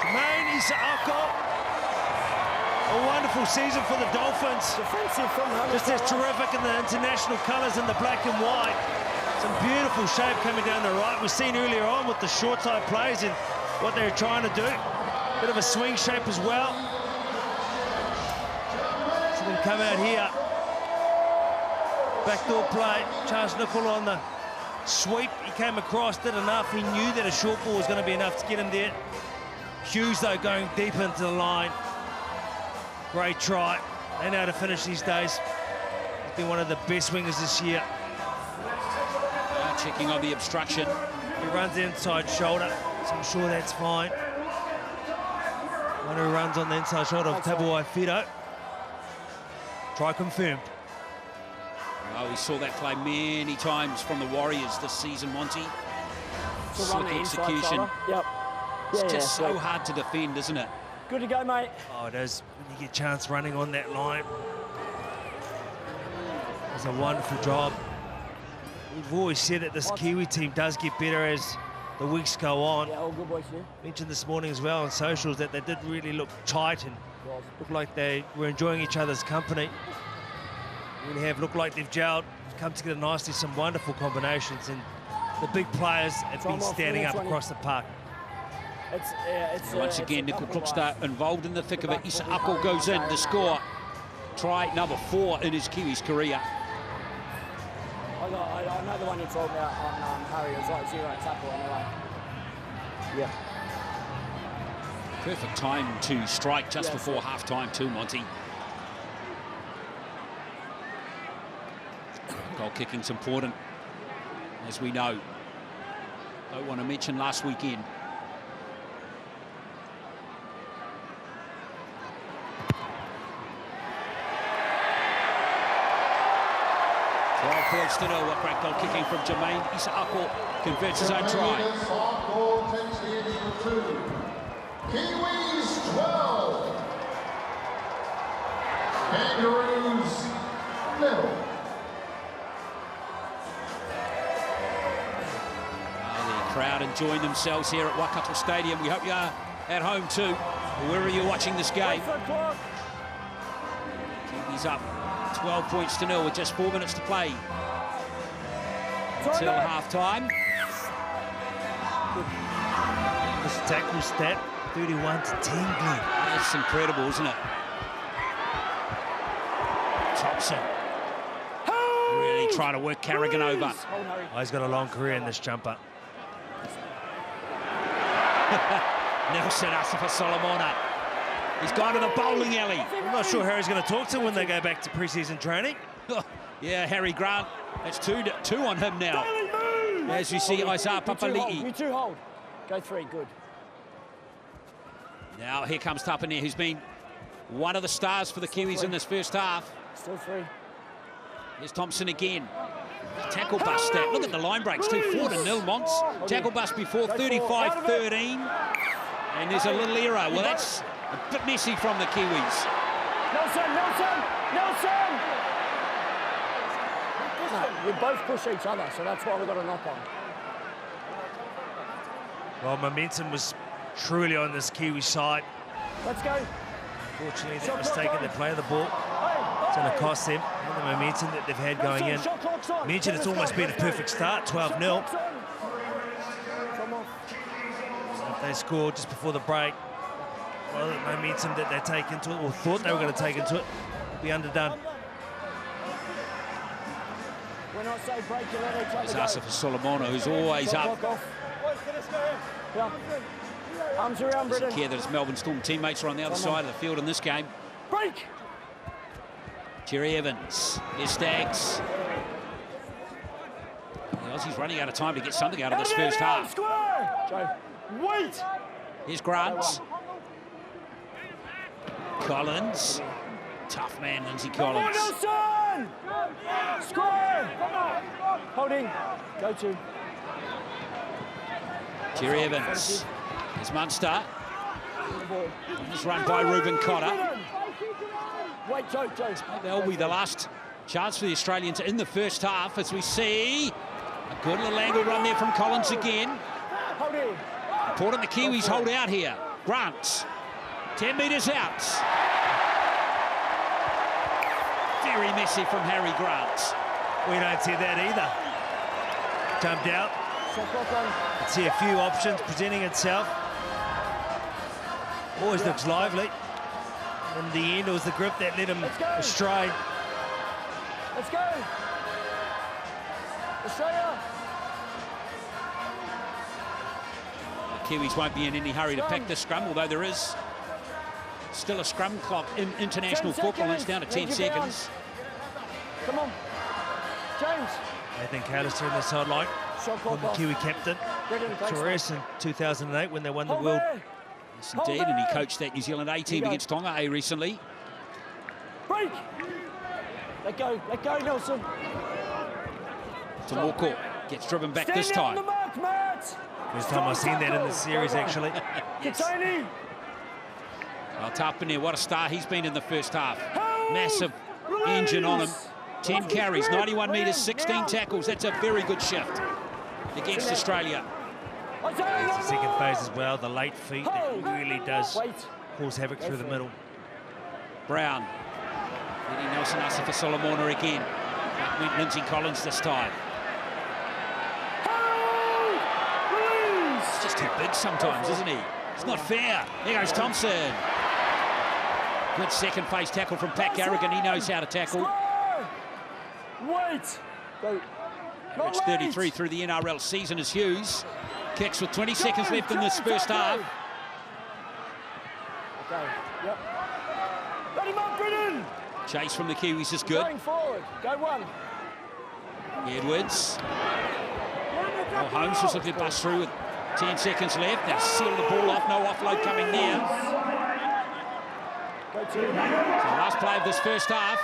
Jermaine Isaako. A wonderful season for the Dolphins. Defensive from Just as terrific in the international colours in the black and white. Some beautiful shape coming down the right. We've seen earlier on with the short type plays and what they're trying to do. Bit of a swing shape as well. come out here. Backdoor play. Charles Nicol on the sweep. He came across, did enough. He knew that a short ball was going to be enough to get him there. Hughes, though, going deep into the line. Great try. They know how to finish these days. He's been one of the best wingers this year. Checking on the obstruction. He runs the inside shoulder, so I'm sure that's fine. One who runs on the inside shoulder of Tabuai Fido. Try confirmed. Oh, we saw that play many times from the Warriors this season, Monty. Slick execution. Yep. It's just so hard to defend, isn't it? Good to go, mate. Oh, it is. When you get a chance running on that line. It's a wonderful job. We've always said that this Kiwi team does get better as the weeks go on. Yeah, all good boys here. Mentioned this morning as well on socials that they did really look tight and looked like they were enjoying each other's company. Really have looked like they've gelled, come together nicely, some wonderful combinations, and the big players have been standing up across the park. Once again, Nicol Klukstad involved in the thick of it. Isa Ako goes in to score. Try number 4 in his Kiwis career. I know the one you told me on Harry. It was like 0 tackle anyway. Yeah. Perfect time to strike just before half-time too, Monty. Goal kicking's important, as we know. Don't want to mention last weekend. Points to know what great goal kicking from Jermaine. Isa Ako converts his own try. Kiwis 12. Kangaroos nil. The crowd enjoying themselves here at Waikato Stadium. We hope you are at home too, wherever you're watching this game. Kiwis up 12 points to 0 with just 4 minutes to play until half-time. This tackle stat, 31 to 10, Glenn. That's incredible, isn't it? Thompson really trying to work Carrigan over. Oh, he's got a long career in this jumper. Nelson Asafa Solomona. He's gone to the bowling alley. I'm not sure Harry's going to talk to him when they go back to pre-season training. Yeah, Harry Grant. That's two on him now. As you see, Isaiah Papali'i. You two hold. Go 3, good. Now here comes Tapane, who's been one of the stars for the Kiwis in this first half. Still 3. Here's Thompson again. Tackle bust stat. Look at the line breaks too. 4-0, Monts. Tackle bust before 35-13. And there's a little error. Well, that's a bit messy from the Kiwis. Nelson! No, we both push each other, so that's why we've got to knock on. Well, momentum was truly on this Kiwi side. Let's go. Fortunately, that mistake in the play of the ball. It's going to cost them all the momentum that they've had going in. Mentioned it's almost been a perfect start, 12-0. If they scored just before the break, well, the momentum that they take into it, or thought they were going to take into it, will be underdone. There's Asafa Solomona, who's always up. Arms around, Britain. Care that his Melbourne Storm teammates are on the other side of the field in this game. Break! Jerry Evans, here's Staggs. The Aussies running out of time to get something out of this first half. Square! Joe, wait! Here's Grant. Collins. Tough man, Lindsay Collins. Nelson! Square! Holding. Go to. Jerry Evans. Here's Munster. This run by Ruben Cotter. Wait, Joe. That'll be the last chance for the Australians in the first half as we see a good little angle run there from Collins again. Holding. Important the Kiwis hold out here. Grant. 10 metres out. Very messy from Harry Grant. We don't see that either. Jumped out. See a few options presenting itself. Always looks lively. In the end, it was the grip that led him astray. Let's go. Australia. The Kiwis won't be in any hurry to pack the scrum, although there is still a scrum clock in international football, and it's down to 10 seconds. Come on. James. Nathan Callister on the sideline. Former Kiwi captain. Torres in 2008 when they won the World. Yes, indeed, and he coached that New Zealand A team against Tonga recently. Break. Let go, Nelson. Tamoko gets driven back this time. On the mark, Matt. First time I've seen that in the series, actually. Yes. Well, Tapane, what a star he's been in the first half. Massive engine on him. 10 carries, 91 metres, 16 tackles. That's a very good shift against Australia. It's the second phase as well, the late feet that really does cause havoc through the middle. Brown. Leading Nelson Asifo-Solomona again. Went Lindsay Collins this time. He's just too big sometimes, isn't he? It's not fair. There goes Thompson. Good second phase tackle from Pat Garrigan. He knows how to tackle. Wait. Average 33 through the NRL season as Hughes kicks with 20 seconds left in this first half. Okay, yep. Let him up, Brennan! Chase from the Kiwis is good. Going forward, go one. Edwards. Well, Holmes was looking to bust through with 10 seconds left. They'll seal the ball off, no offload coming near. So last play of this first half.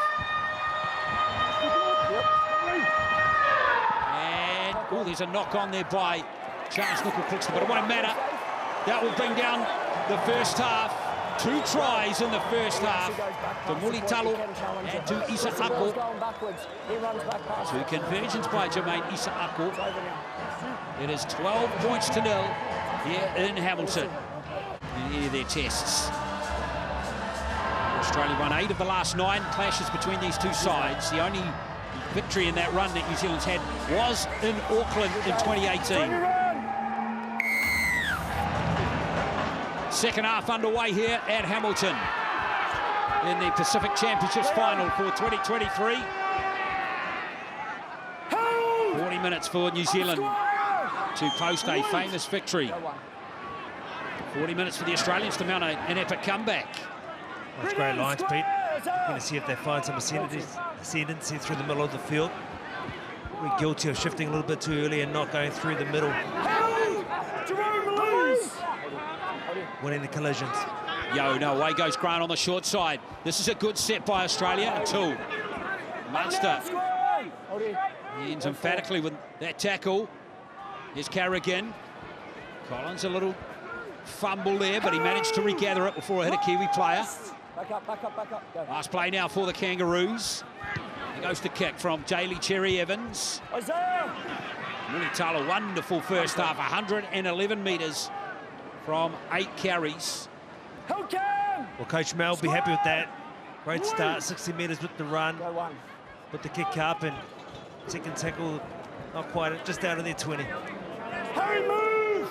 And, oh, there's a knock on there by Charles Nickel-Crookston, but it won't matter. That will bring down the first half. 2 tries in the first half to Mulitalo and to Isa Ako. 2 conversions by Jermaine Isa Ako. It is 12 points to 0 here in Hamilton in any of their tests. Australia won 8 of the last 9 clashes between these two sides. The only victory in that run that New Zealand's had was in Auckland in 2018. Second half underway here at Hamilton in the Pacific Championships final for 2023. 40 minutes for New Zealand to post a famous victory. 40 minutes for the Australians to mount an epic comeback. That's great lines, Pete. We're going to see if they find some ascendancy through the middle of the field. We're guilty of shifting a little bit too early and not going through the middle. Winning the collisions. No, away goes Grant on the short side. This is a good set by Australia until Munster ends emphatically with that tackle. Here's Carrigan. Collins a little fumble there, but he managed to regather it before it hit a Kiwi player. Back up. Go. Last play now for the Kangaroos. Here goes the kick from Daly Cherry Evans. Mulitalo, wonderful first half, 111 metres from 8 carries. Well, Coach Mel will be happy with that. Great start, 60 metres with the run. Put the kick up and second tackle, not quite, just out of their 20. Hurry, move!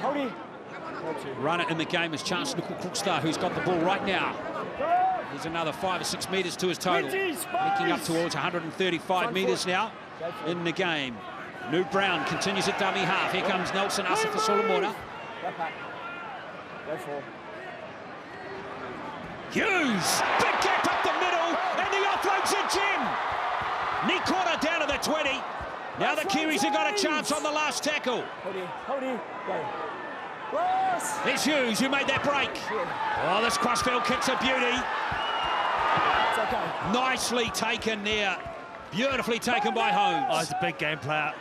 Hold. Runner in the game is Chance Nickel-Crookston, who's got the ball right now. There's another 5 or 6 metres to his total. Making up towards 135 metres now in the game. New Brown continues at dummy half. Here comes Nelson Asifo-Solomona. Hughes, big gap up the middle, and the offload's a gem. Nikora down to the 20. Now the Kiwis have got a chance on the last tackle. Hold. It's Hughes who made that break. Oh, this crossfield kick's a beauty. It's okay. Nicely taken there. Beautifully taken by Holmes. Oh, he's a big game player.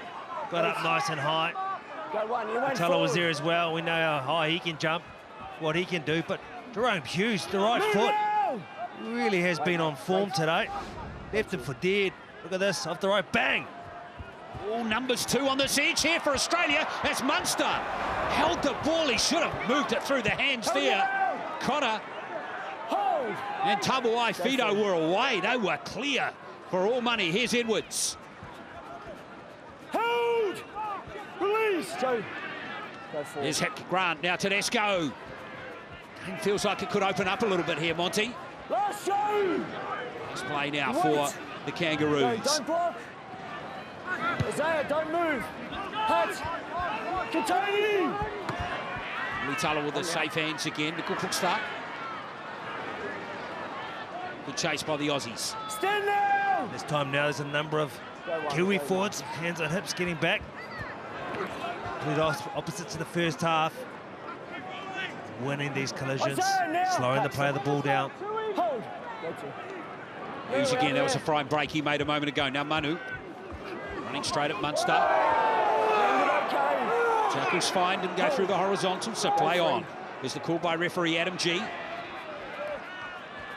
Got up nice and high. Taylor was there as well. We know how high he can jump, what he can do, but Jerome Hughes, the right foot, really has been on form today. Left him for dead. Look at this, off the right, bang! All numbers 2 on this edge here for Australia. That's Munster. Held the ball, he should have moved it through the hands there. Cotter and Tabuai Fido were away. They were clear for all money. Here's Edwards. Hold! Release! Joe. Here's Grant, now Tedesco. It feels like it could open up a little bit here, Monty. Last show! Nice play now for the Kangaroos. No, don't block. Isaiah, don't move. Hut. Continue. Litala with the safe hands again. The good start. Good chase by the Aussies. Stand now. This time now there's a number of Kiwi forwards, hands on hips, getting back. Complete opposite to the first half. Winning these collisions, slowing the play of the ball down. Hold. Hughes again, that was a fine break he made a moment ago. Now Manu, running straight at Munster. Tackle's fine, didn't go through the horizontal, so play on. There's the call by referee Adam G.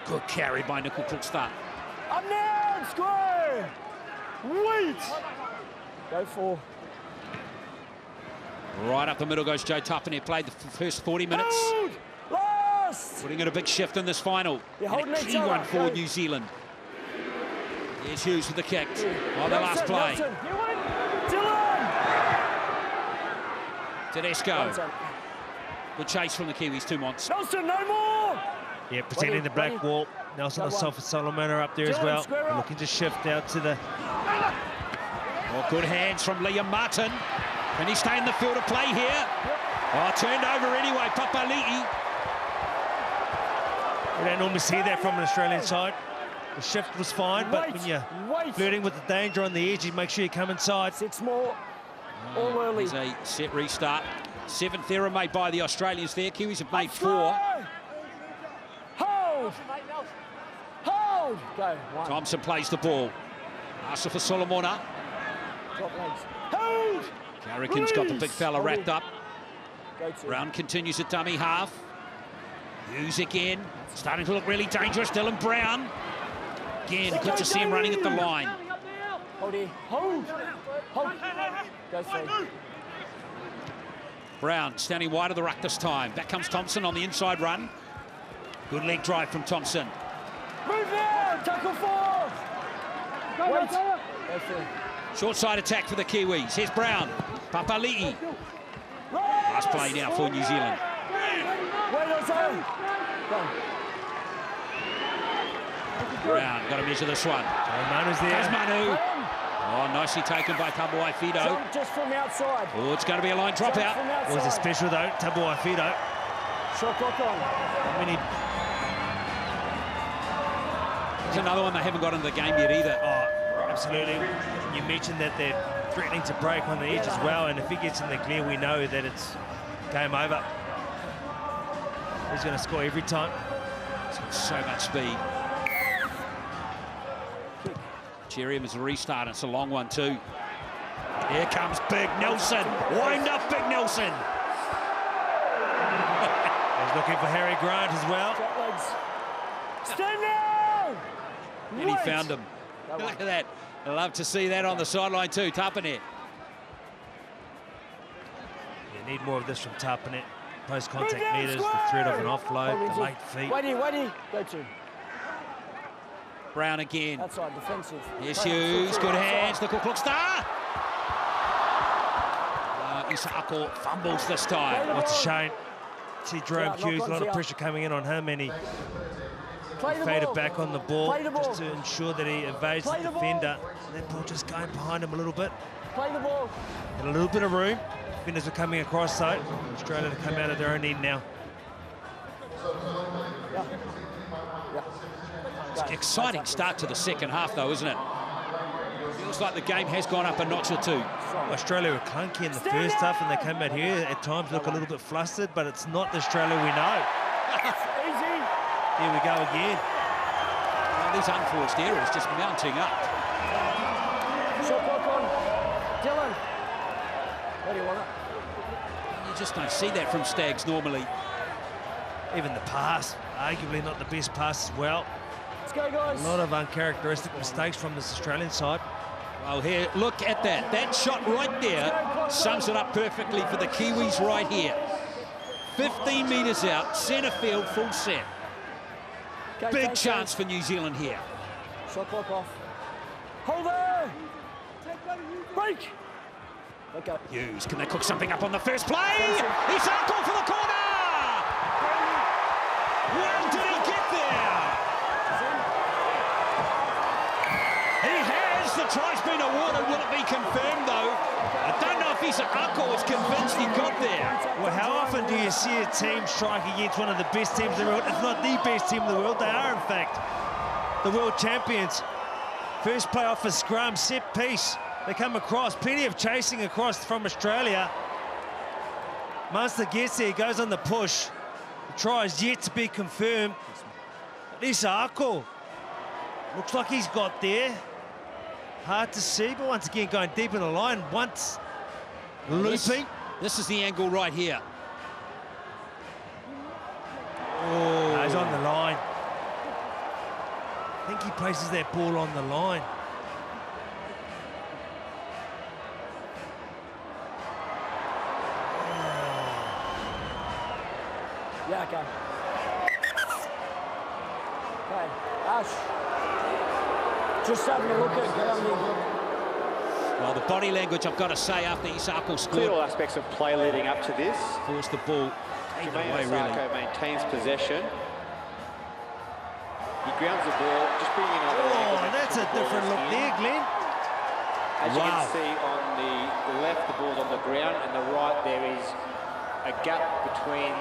Good carry by Nickel Cookstart. Up now, square. Wait. Go for. Right up the middle goes Joe Tapane. Played the first 40 minutes. Hold. Last. Putting in a big shift in this final. And a key one for New Zealand. Here's Hughes with the kick on the last play. Tedesco. Good chase from the Kiwis, 2 months. Nelson, no more. Yeah, pretending the black wall. Nelson and Solomon are up there as well. Looking to shift out to the... Oh, good hands from Liam Martin. Can he stay in the field of play here? Oh, turned over anyway, Papali'i. We don't normally see that from an Australian side. The shift was fine, but when you're flirting with the danger on the edge, you make sure you come inside. 6 more, all early. There's a set restart. 7th error made by the Australians there. Kiwis have made 4. Hold! Hold! Go. 1. Thompson plays the ball. Asha for Solomona. Drop legs. Hold! Carrigan's got the big fella wrapped up. Go to. Brown continues at dummy half. Hughes again. Starting to look really dangerous. Dylan Brown. Again, good to see him running at the line. Hold here. Hold! Hold! Go through. Brown standing wide of the ruck this time. Back comes Thompson on the inside run. Good leg drive from Thompson. Move now! Tackle 4! Wait! Go through. Short side attack for the Kiwis. Here's Brown. Papali'i. Last play now for New Zealand. Wait on zone. Go. Brown, got to measure this one. Manu's there. There's Manu. Oh, nicely taken by Tabuai Fido. Jump just from outside. Oh, it's going to be a line dropout. It was a special though, Tabuai Fido. Shot clock on. There's another one they haven't got into the game yet either. Oh, absolutely. You mentioned that they're threatening to break on the edge as well, and if he gets in the clear, we know that it's game over. He's going to score every time. It's got so much speed. Cherium is a restart. It's a long one too. Here comes Big Nelson. Wind up, Big Nelson. He's looking for Harry Grant as well. Drop legs. Stand now! And he found him. Look at that. I love to see that on the sideline too. Tapane. You need more of this from Tapane. Post-contact meters, the threat of an offload, the late feet. Wait, go to. Brown again. Outside, defensive. Here's Hughes, good hands, the Cook star. Isako fumbles this time. What's a shame. See Jerome Hughes, a lot of pressure coming in on him, and he faded back on the ball just to ensure that he evades the defender. That ball just going behind him a little bit. Play the ball. Got a little bit of room. Defenders are coming across though. Australia to come out of their own end now. It's an exciting start to the second half though, isn't it? Feels like the game has gone up a notch or two. Australia were clunky in the first half and they came out here. At times look a little bit flustered, but it's not the Australia we know. Easy. Here we go again. Well, these unforced errors just mounting up. Shot clock on. Dylan. What do you want? You just don't see that from Stags normally. Even the pass, arguably not the best pass as well. Let's go, guys. A lot of uncharacteristic mistakes from this Australian side. Well, here, look at that. That shot right there sums it up perfectly for the Kiwis right here. 15 metres out, centre field, full set. Big chance for New Zealand here. Shot clock off. Hold there. Break. Okay. Hughes, can they cook something up on the first play? Isako for the corner! the try's been awarded. Will it be confirmed, though? I don't know if his uncle is convinced he got there. Well, how often do you see a team strike against one of the best teams in the world, if not the best team in the world? They are, in fact, the world champions. First play off a scrum, set piece. They come across, plenty of chasing across from Australia. Munster gets there, goes on the push. The try is yet to be confirmed. Lisa Ako, looks like he's got there. Hard to see, but once again going deep in the line. Once looping. This is the angle right here. Oh, no, he's on the line. I think he places that ball on the line. Yeah, okay. Okay, Ash. Just having a look at Well, the body language, I've got to say, after Isako scored, Clear all aspects of play leading up to this. forced the ball Jermaine away, really. Isako maintains possession. He grounds the ball, just bringing another angle. Oh, that's a different look there, Glenn. As you Wow. can see on the left, the ball's on the ground, and the right, there is a gap between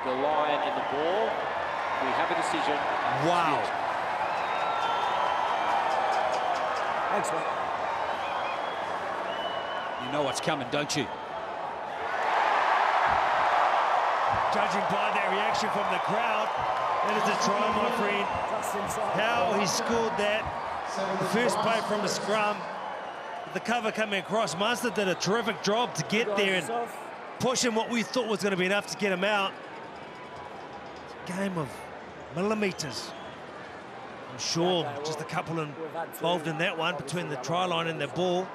the line and the ball. We have a decision. Wow. Thanks, mate. You know what's coming, don't you? Judging by that reaction from the crowd, that is a try, my friend. Just inside. How he scored that. The first play from the scrum. The cover coming across. Munster did a terrific job to get there and push him what we thought was going to be enough to get him out. It's a game of millimetres. I'm sure just a couple involved in that one between the try line and the ball.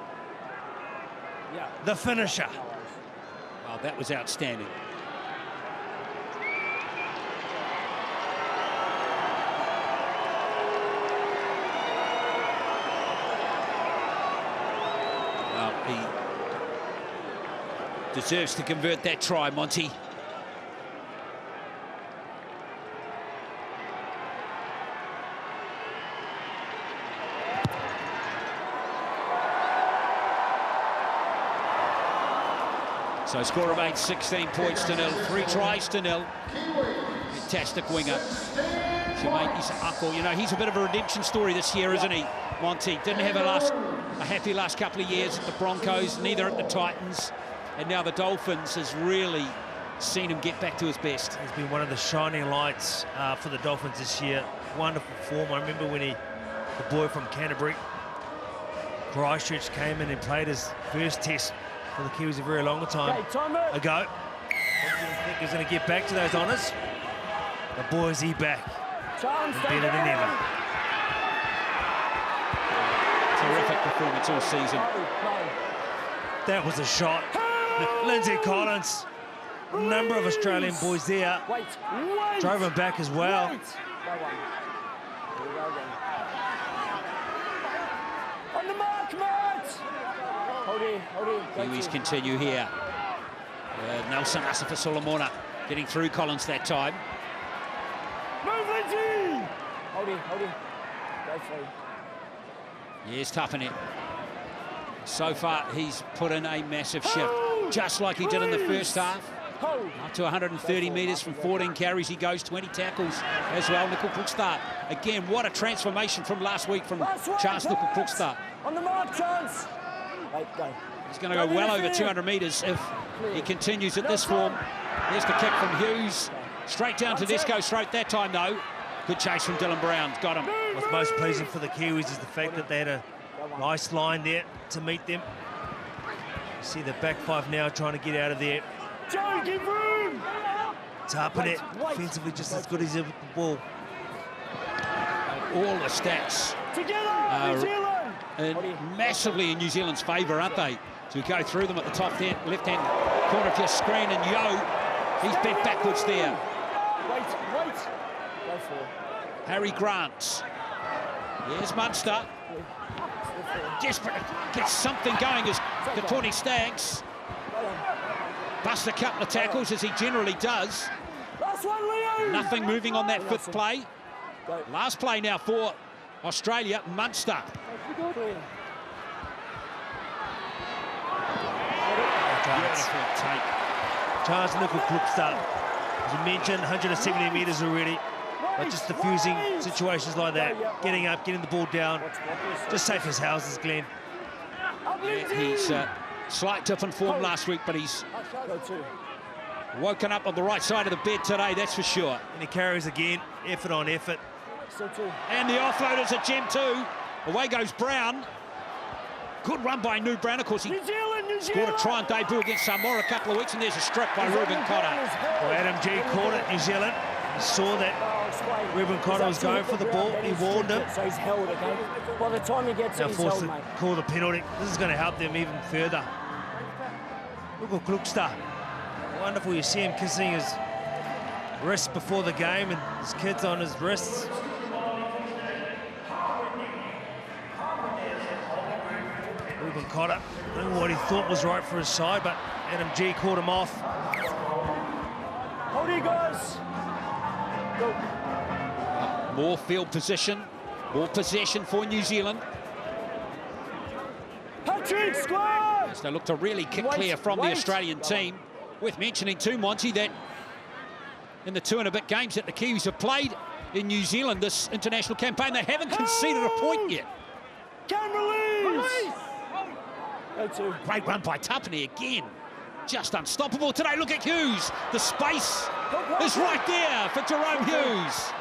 The finisher. Oh, that was outstanding. Well, he deserves to convert that try, Monty. So score remains 16 points to 0, 3 tries to 0. Fantastic winger. Jermaine Isako, you know, he's a bit of a redemption story this year, isn't he, Monty? Didn't have a happy last couple of years at the Broncos, neither at the Titans. And now the Dolphins has really seen him get back to his best. He's been one of the shining lights for the Dolphins this year. Wonderful form. I remember when the boy from Canterbury, Christchurch, came in and played his first test for the Kiwis a very long time ago. I think he's going to get back to those honours. The boy is back. Better than ever. Terrific performance all season. That was a shot. Lindsay Collins, a number of Australian boys there. Drove him back as well. On the mark, mate! Kiwis continue here. Nelson Asafa Solomona getting through Collins that time. Move, Lindsay! Hold it. Go through. Yes, toughing it. So far, he's put in a massive shift, just like he did in the first half. Up to 130 metres from 14 carries, he goes 20 tackles as well. Nickel Crookstart. Again, what a transformation from last week from Charles Nickel Crookstart. On the mark, chance. Wait, go. He's going to go well over 200 metres if he continues at this form. Here's the kick from Hughes. Straight down to Disco's throat that time, though. Good chase from Dylan Brown. Got him. What's most pleasing for the Kiwis is the fact that they had a nice line there to meet them. You see the back five now trying to get out of there. Joe, give room! Tapping it. Offensively just as good as the ball. All the stats Together, New Zealand! massively in New Zealand's favour, aren't they? To go through them at the top left-hand corner of your screen, and Yo, he's bent backwards there. Wait. Go for it. Harry Grant. Here's Munster. Desperate to get something going as Katoni Staggs. Busts a couple of tackles, as he generally does. Last one, Leo! Nothing moving on that fifth play. Last play now for Australia, Munster. Clean. Beautiful take. Chance nickel clips up. As you mentioned, 170 metres already. But just diffusing situations like that, getting up, getting the ball down, just safe as houses, Glenn. Yeah, he's slight dip in form last week, but he's woken up on the right side of the bed today, that's for sure. And he carries again, effort on effort. And the offload is a gem too. Away goes Brown. Good run by New Brown. Of course, he scored a try and debut against Samoa a couple of weeks, and there's a strip by Ruben Cotter. Well, Adam G caught it, New Zealand. He saw that Ruben Cotter was going for the ball. He warned him. So he's held, okay? By the time he gets it, he's forced held, to mate. call the penalty. This is going to help them even further. Look at Klukster. Wonderful, you see him kissing his wrist before the game and his kids on his wrists. Ruben Cotter, I don't know what he thought was right for his side, but Adam G caught him off. Hold it, guys. Go. More field position, more possession for New Zealand. Patrick, square! As they look to really kick clear from the Australian team. Worth mentioning too, Monty, that in the 2 and a bit games that the Kiwis have played in New Zealand this international campaign, they haven't conceded a point yet. Can release! Go to. Great run by Tapine again. Just unstoppable today. Look at Hughes. The space is right there for Jerome Hughes.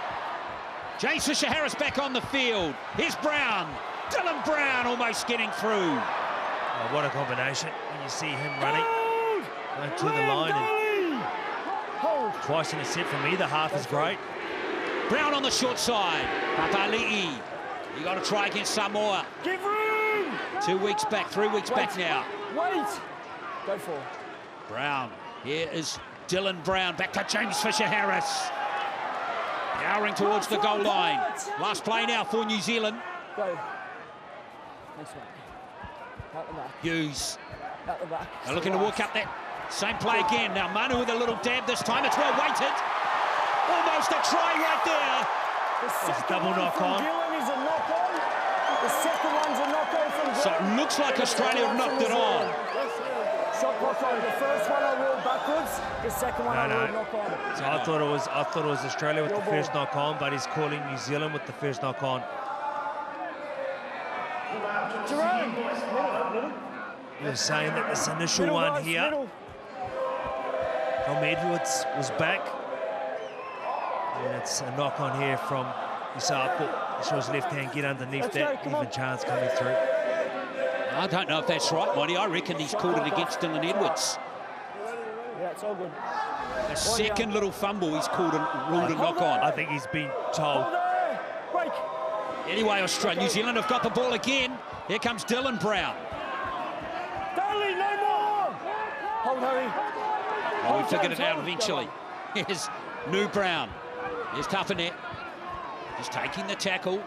James Fisher-Harris back on the field. Here's Brown. Dylan Brown almost getting through. Oh, what a combination when you see him running to the line. And twice in a set from either half is great. Brown on the short side. Papali'i. You got to try against Samoa. Give room! 2 weeks back, 3 weeks back now. Wait! Go for. Brown. Here is Dylan Brown. Back to James Fisher-Harris. Powering towards the goal line. Last play now for New Zealand. Go. Thanks, mate. Out the back. Hughes. Out the back. They're looking to walk up that same play again. Now Manu with a little dab this time. It's well weighted. Almost a try right there. The second double one knock from on. Dylan is a knock on. The second one's a knock on from Dylan. So it looks like Australia have knocked it on. Shot knock on. The first one I rolled backwards. The second one I rolled knock on. So I thought it was Australia with the first knock on, but he's calling New Zealand with the first knock on. Jerome. He was saying that this initial one here from Edwards was back. And it's a knock on here from Isako. He saw his left hand get underneath that, even chance coming through. I don't know if that's right, Monty. I reckon he's called it against Dylan Edwards. Yeah, it's all good. A second little fumble he's called and ruled a knock on. I think he's been told. Break. Anyway, Australia, New Zealand have got the ball again. Here comes Dylan Brown. Daly, no more. Hold, Harry. Oh, we figured it out eventually. Here's New Brown. Here's Tapine. He's taking the tackle.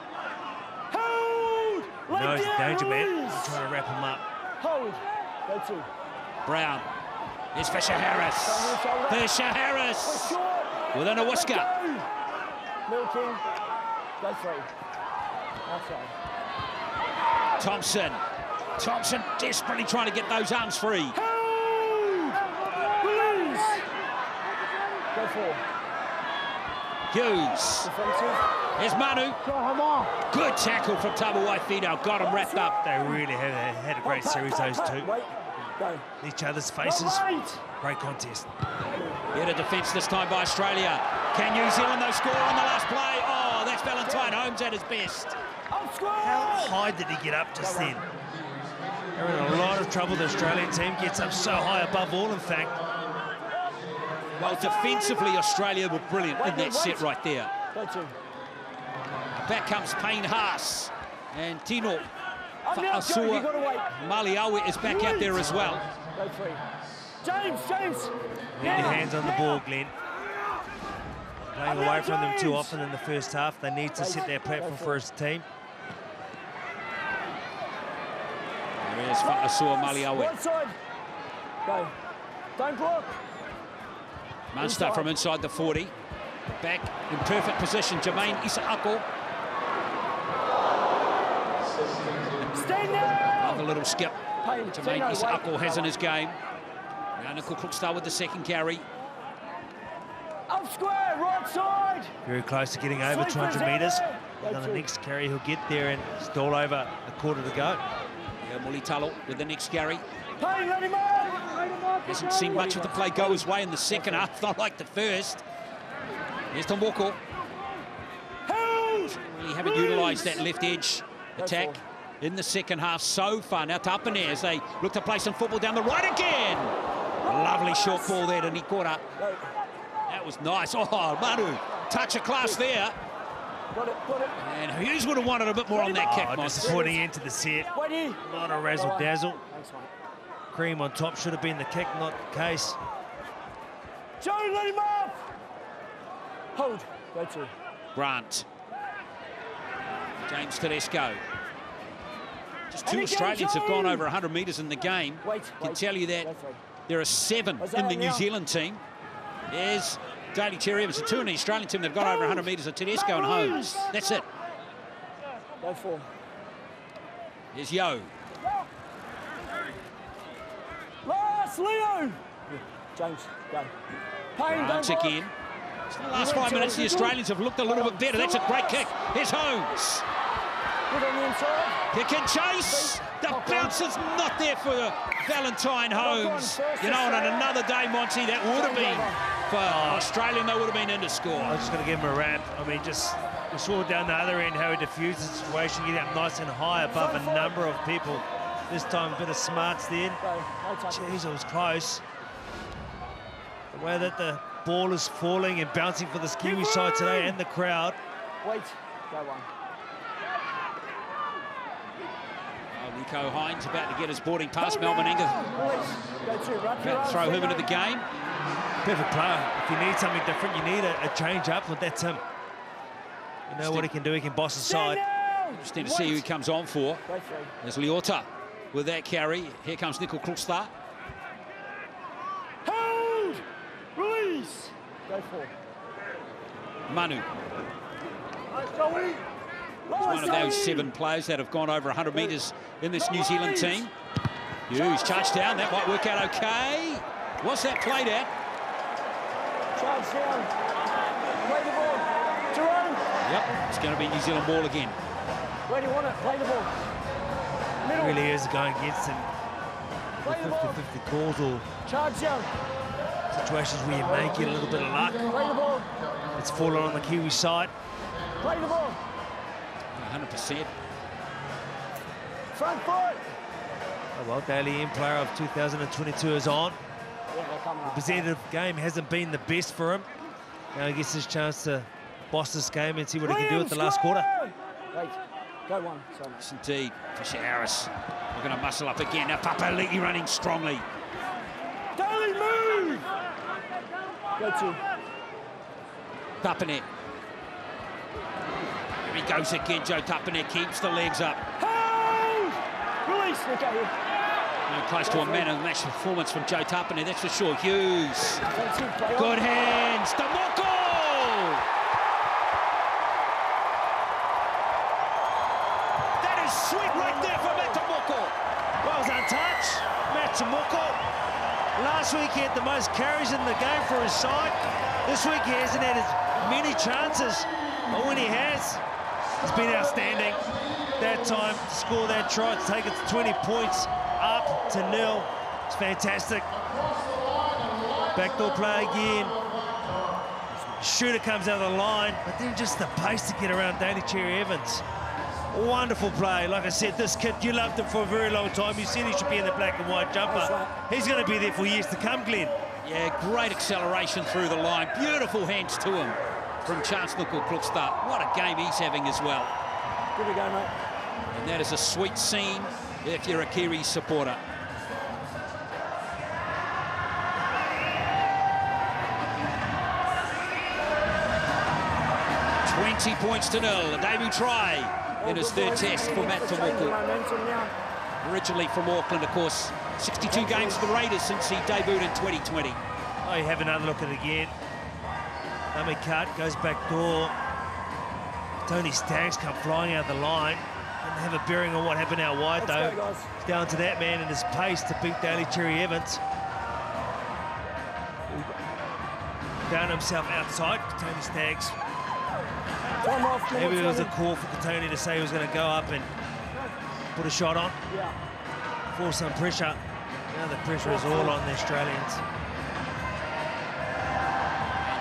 Hold. No, he's a danger man. He's trying to wrap him up. Hold. Go to. Brown. Here's Fisher-Harris. Fisher-Harris within a whisker. Milking. Go three. Outside. Thompson desperately trying to get those arms free. Hold. Release. Go four. Hughes. Defensive. Here's Manu. Good tackle from Tabuai Fido. Got him wrapped up. They really had a great series, those two. Wait. Go. Each other's faces. Great contest. Better defence this time by Australia. Can New Zealand though score on the last play? Oh, that's Valentine Holmes at his best. How high did he get up just then? They're in a lot of trouble. The Australian team gets up so high above all, in fact. Well, defensively, Australia were brilliant in that set right there. Back comes Payne Haas. And Tino Fa'asua Maliawe is back out there as well. James! Need your hands on the ball, Glenn. Playing away from them too often in the first half. They need to set their platform for his team. There's Fa'asua Maliawe. Right side. Go. Don't block. Munster from inside the 40. Back in perfect position, Jermaine Isaako. And Stand down! Another little skip. Payne, Jermaine wait. Akor has in his game. Now Nickel Crookstad with the second carry. Up square, right side! Very close to getting over 200 metres. And on the next carry, he'll get there and stall over a quarter to go. Yeah, Mulitalo with the next carry. Payne, let him up! Hasn't seen much of the play go his way in the second half, not like the first. Here's Tomboko. Really haven't utilised that left edge attack in the second half so far. Now to up and as they look to play some football down the right again. A lovely short ball there to Nikora. That was nice. Oh, Manu, touch of class there. Got it. And Hughes would have wanted a bit more on that kick. Disappointing end to the set. Not a razzle-dazzle. Thanks, mate. Cream on top should have been the kick, not the case. Joe, let him up! Hold. Go to. Grant. James Tedesco. Just two And again, Australians have Joe! gone over 100 metres in the game. I can tell you that there are 7 in the New Zealand team. There's Daly Cherry Evans, the 2 in the Australian team that have gone over 100 metres are Tedesco and Holmes. That's it. Go for. Here's Yo. Last, Leo! James, go. Payne, Grant don't again. The last 5 minutes, the Australians have looked a little bit better. That's a great kick. Here's Holmes. Good on the inside. Kick and chase. The bounce is not there for Valentine Holmes. You know, on another day, Monty, that would have been for Australia. They would have been in to score. I was just going to give him a wrap. I mean, just we saw down the other end how he diffused the situation, getting up nice and high above a number of people. This time, a bit of smarts then. Jeez, it was close. The way that the ball is falling and bouncing for the Kiwi side today and the crowd. Wait, go one. Nico Hines about to get his boarding pass. Melbourne Inga about to throw him into the game. Perfect player. If you need something different, you need a change up, but that's him. You know what he can do, he can boss the side. Interesting to see who he comes on for. There's Leota with that carry. Here comes Nickel Crookstad. Hold! Release! Go for. Manu. He's one of those 7 players that have gone over 100 metres in this New Zealand team. Hughes charged down. That might work out okay. What's that played at? Charge down. Play the ball. Jerome. Yep, it's going to be New Zealand ball again. Where do you want it? Play the ball. Middle. It really is going against him. Play the ball. 50-50 calls or Charge down. situations where you may get a little bit of luck. Play the ball. It's fallen on the Kiwi side. Play the ball. 100%. Front foot. Oh, well, Daly M player of 2022 is on. Yeah, they're coming The up. competitive game hasn't been the best for him. Now he gets his chance to boss this game and see what he can do at the last quarter. Wait, go one. Sorry. Yes, indeed. Fisher Harris looking to muscle up again. Now Papali'i running strongly. Daly, move! Go to. Tapanet. Here he goes again. Joe Tapanet keeps the legs up. Hold! Release, Nico. Close to a man of the match performance from Joe Tapanet, that's for sure. Hughes. Defensive play on. Good hands. Tomoko! That is sweet right there for Matt Tomoko. Well done, touch. Matt Tomoko. Last week he had the most carries in the game for his side. This week he hasn't had as many chances, but when he has, it's been outstanding. That time to score that try, to take it to 20 points, up to 0. It's fantastic. Backdoor play again. Shooter comes out of the line, but then just the pace to get around Daly Cherry Evans. Wonderful play. Like I said, this kid, you loved him for a very long time. You said he should be in the black and white jumper. He's going to be there for years to come, Glenn. Yeah, great acceleration through the line. Beautiful hands to him from Chance Nickel Crookstad. What a game he's having as well. Good to go, mate. And that is a sweet scene if you're a Kiwi supporter. $20 points to 0. A debut try in his third test for Matt Tomoko. Originally from Auckland, of course. 62 games for the Raiders since he debuted in 2020. Oh, you have another look at it again. Dummy cut, goes back door. Tony Staggs come flying out the line. And have a bearing on what happened out wide, though. It's down to that man and his pace to beat Daly Cherry Evans. Found himself outside Katoni Staggs. Maybe it was a call for Katoni to say he was going to go up and put a shot on. Force some pressure. Now the pressure is all on the Australians.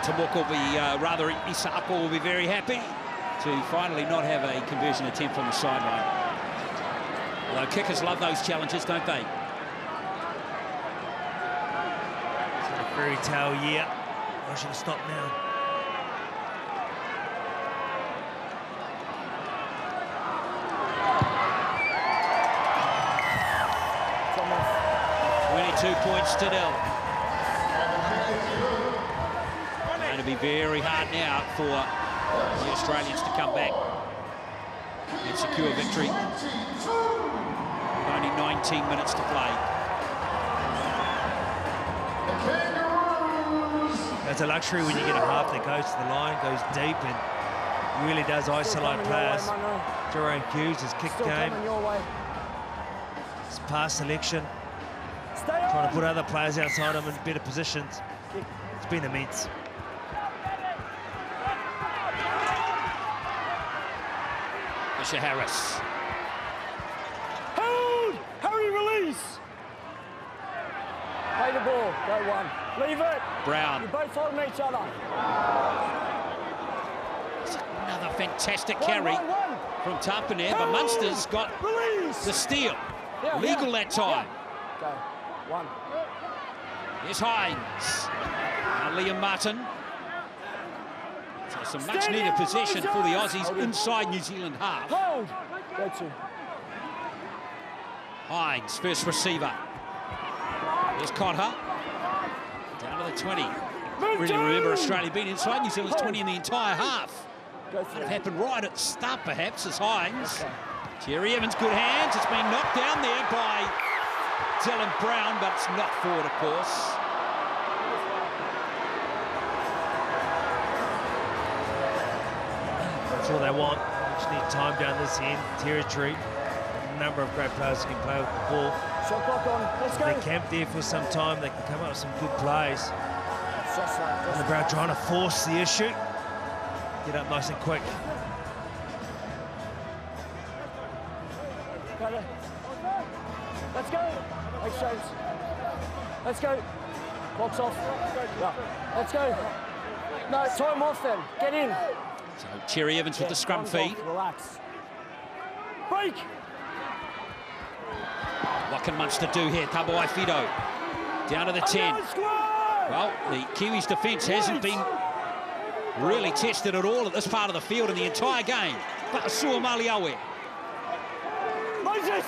Tamuk will be Isako will be very happy to finally not have a conversion attempt on the sideline. Although kickers love those challenges, don't they? It's a fairy tale year. I should have stopped now. Points to nil. Going to be very hard now for the Australians to come back and secure victory. Only 19 minutes to play. That's a luxury when you get a half that goes to the line, goes deep, and really does isolate players. Jerome Hughes, his kick game, his pass selection. Trying to put other players outside him in better positions. It's been immense. Fisher Harris. Hold! Hurry, release! Play the ball, go one. Leave it! Brown. You both following each other. Another fantastic carry from Tarpaner, but Munster's got the steal. Legal that time. Go. One. Here's Hines. Now Liam Martin. So some much needed possession for the Aussies inside New Zealand half. Hold. Go two. Hines, first receiver. Here's Cotter. Down to the 20. Really remember Australia being inside New Zealand's 20 in the entire half. Might have happened right at the start, perhaps, as Hines. Cherry Evans, good hands. It's been knocked down there by Dylan Brown, but it's not forward, of course. That's all they want. They just need time down this end, territory. A number of great players who can play with the ball. Shot clock on. Let's go. They camp there for some time. They can come up with some good plays. And Brown trying to force the issue. Get up nice and quick. Let's go. Exchange. Let's go. Clock's off. Yeah. Let's go. No, time off then. Get in. So Cherry Evans with the scrum feed. Relax. Break. What can Munster do here? Tabuai Fido down to the 10. Well, the Kiwis' defence hasn't been really tested at all at this part of the field in the entire game. But Asua Maliawe.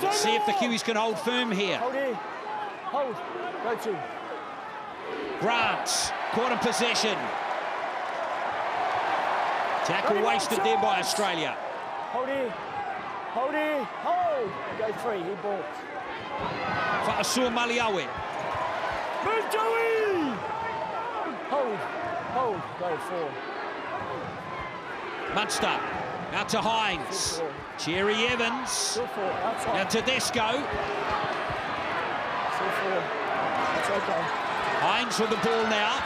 Let's see if the Kiwis can hold firm here. Hold here. Hold. Go to. Grant caught in possession. Tackle wasted there by Australia. Hold here. Hold here. Hold. Go three. He balked. For Asua Maliawe. Move, Joey! Hold. Hold. Go four. Munster. Out to Hines. Cherry Evans. Now Tedesco. That's okay. Hines with the ball now.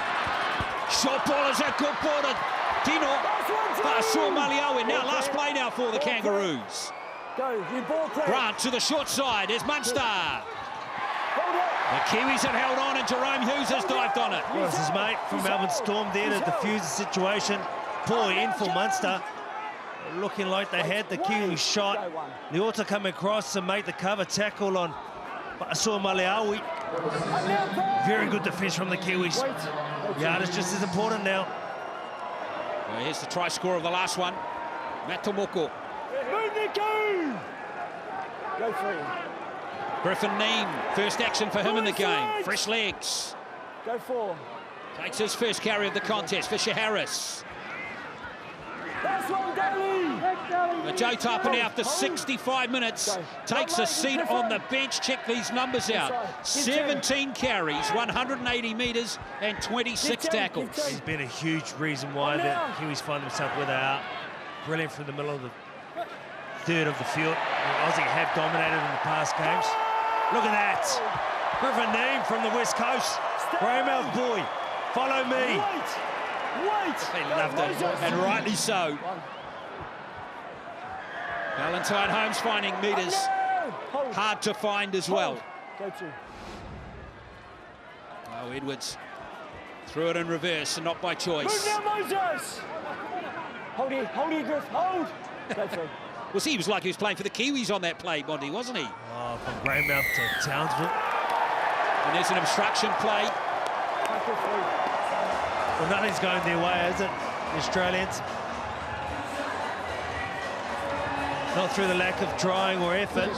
Short ball is a good ball to Dino. Asua Maliawe now. Last play now for the Kangaroos. Go. You ball play. Grant to the short side. There's Munster. The Kiwis have held on and Jerome Hughes has dived on it. Well, this is mate from Melbourne Storm there to defuse the situation. Poor end for Munster. Looking like they had the Kiwi shot. They ought to come across and make the cover tackle on Asua Maliawe. Very good defence from the Kiwis. Yeah, it's just as important now. Well, here's the try scorer of the last one. Matomoko. Go three. Griffin Neem, first action for him in the game. Fresh legs. Go four. Takes his first carry of the contest. Fisher Harris. That's one, Daly. But Joe Tarpaner, after 65 minutes, takes a seat on the bench. Check these numbers out. 17 carries, 180 metres and 26 tackles. He's been a huge reason why the Kiwis find themselves where they are. Brilliant from the middle of the third of the field. Aussie have dominated in the past games. Look at that. Griffin Neem from the West Coast. Greymouth boy, follow me. Wait. They loved it, and rightly so. Valentine Holmes finding meters hard to find as well. Go to. Oh, Edwards threw it in reverse and not by Move choice. now, Moses. Hold here, Griff, hold. Go through. Well, see, he was like he was playing for the Kiwis on that play, Monty, wasn't he? Oh, from Greymouth to Townsville. And there's an obstruction play. Well, nothing's going their way, is it, the Australians? Not through the lack of trying or effort.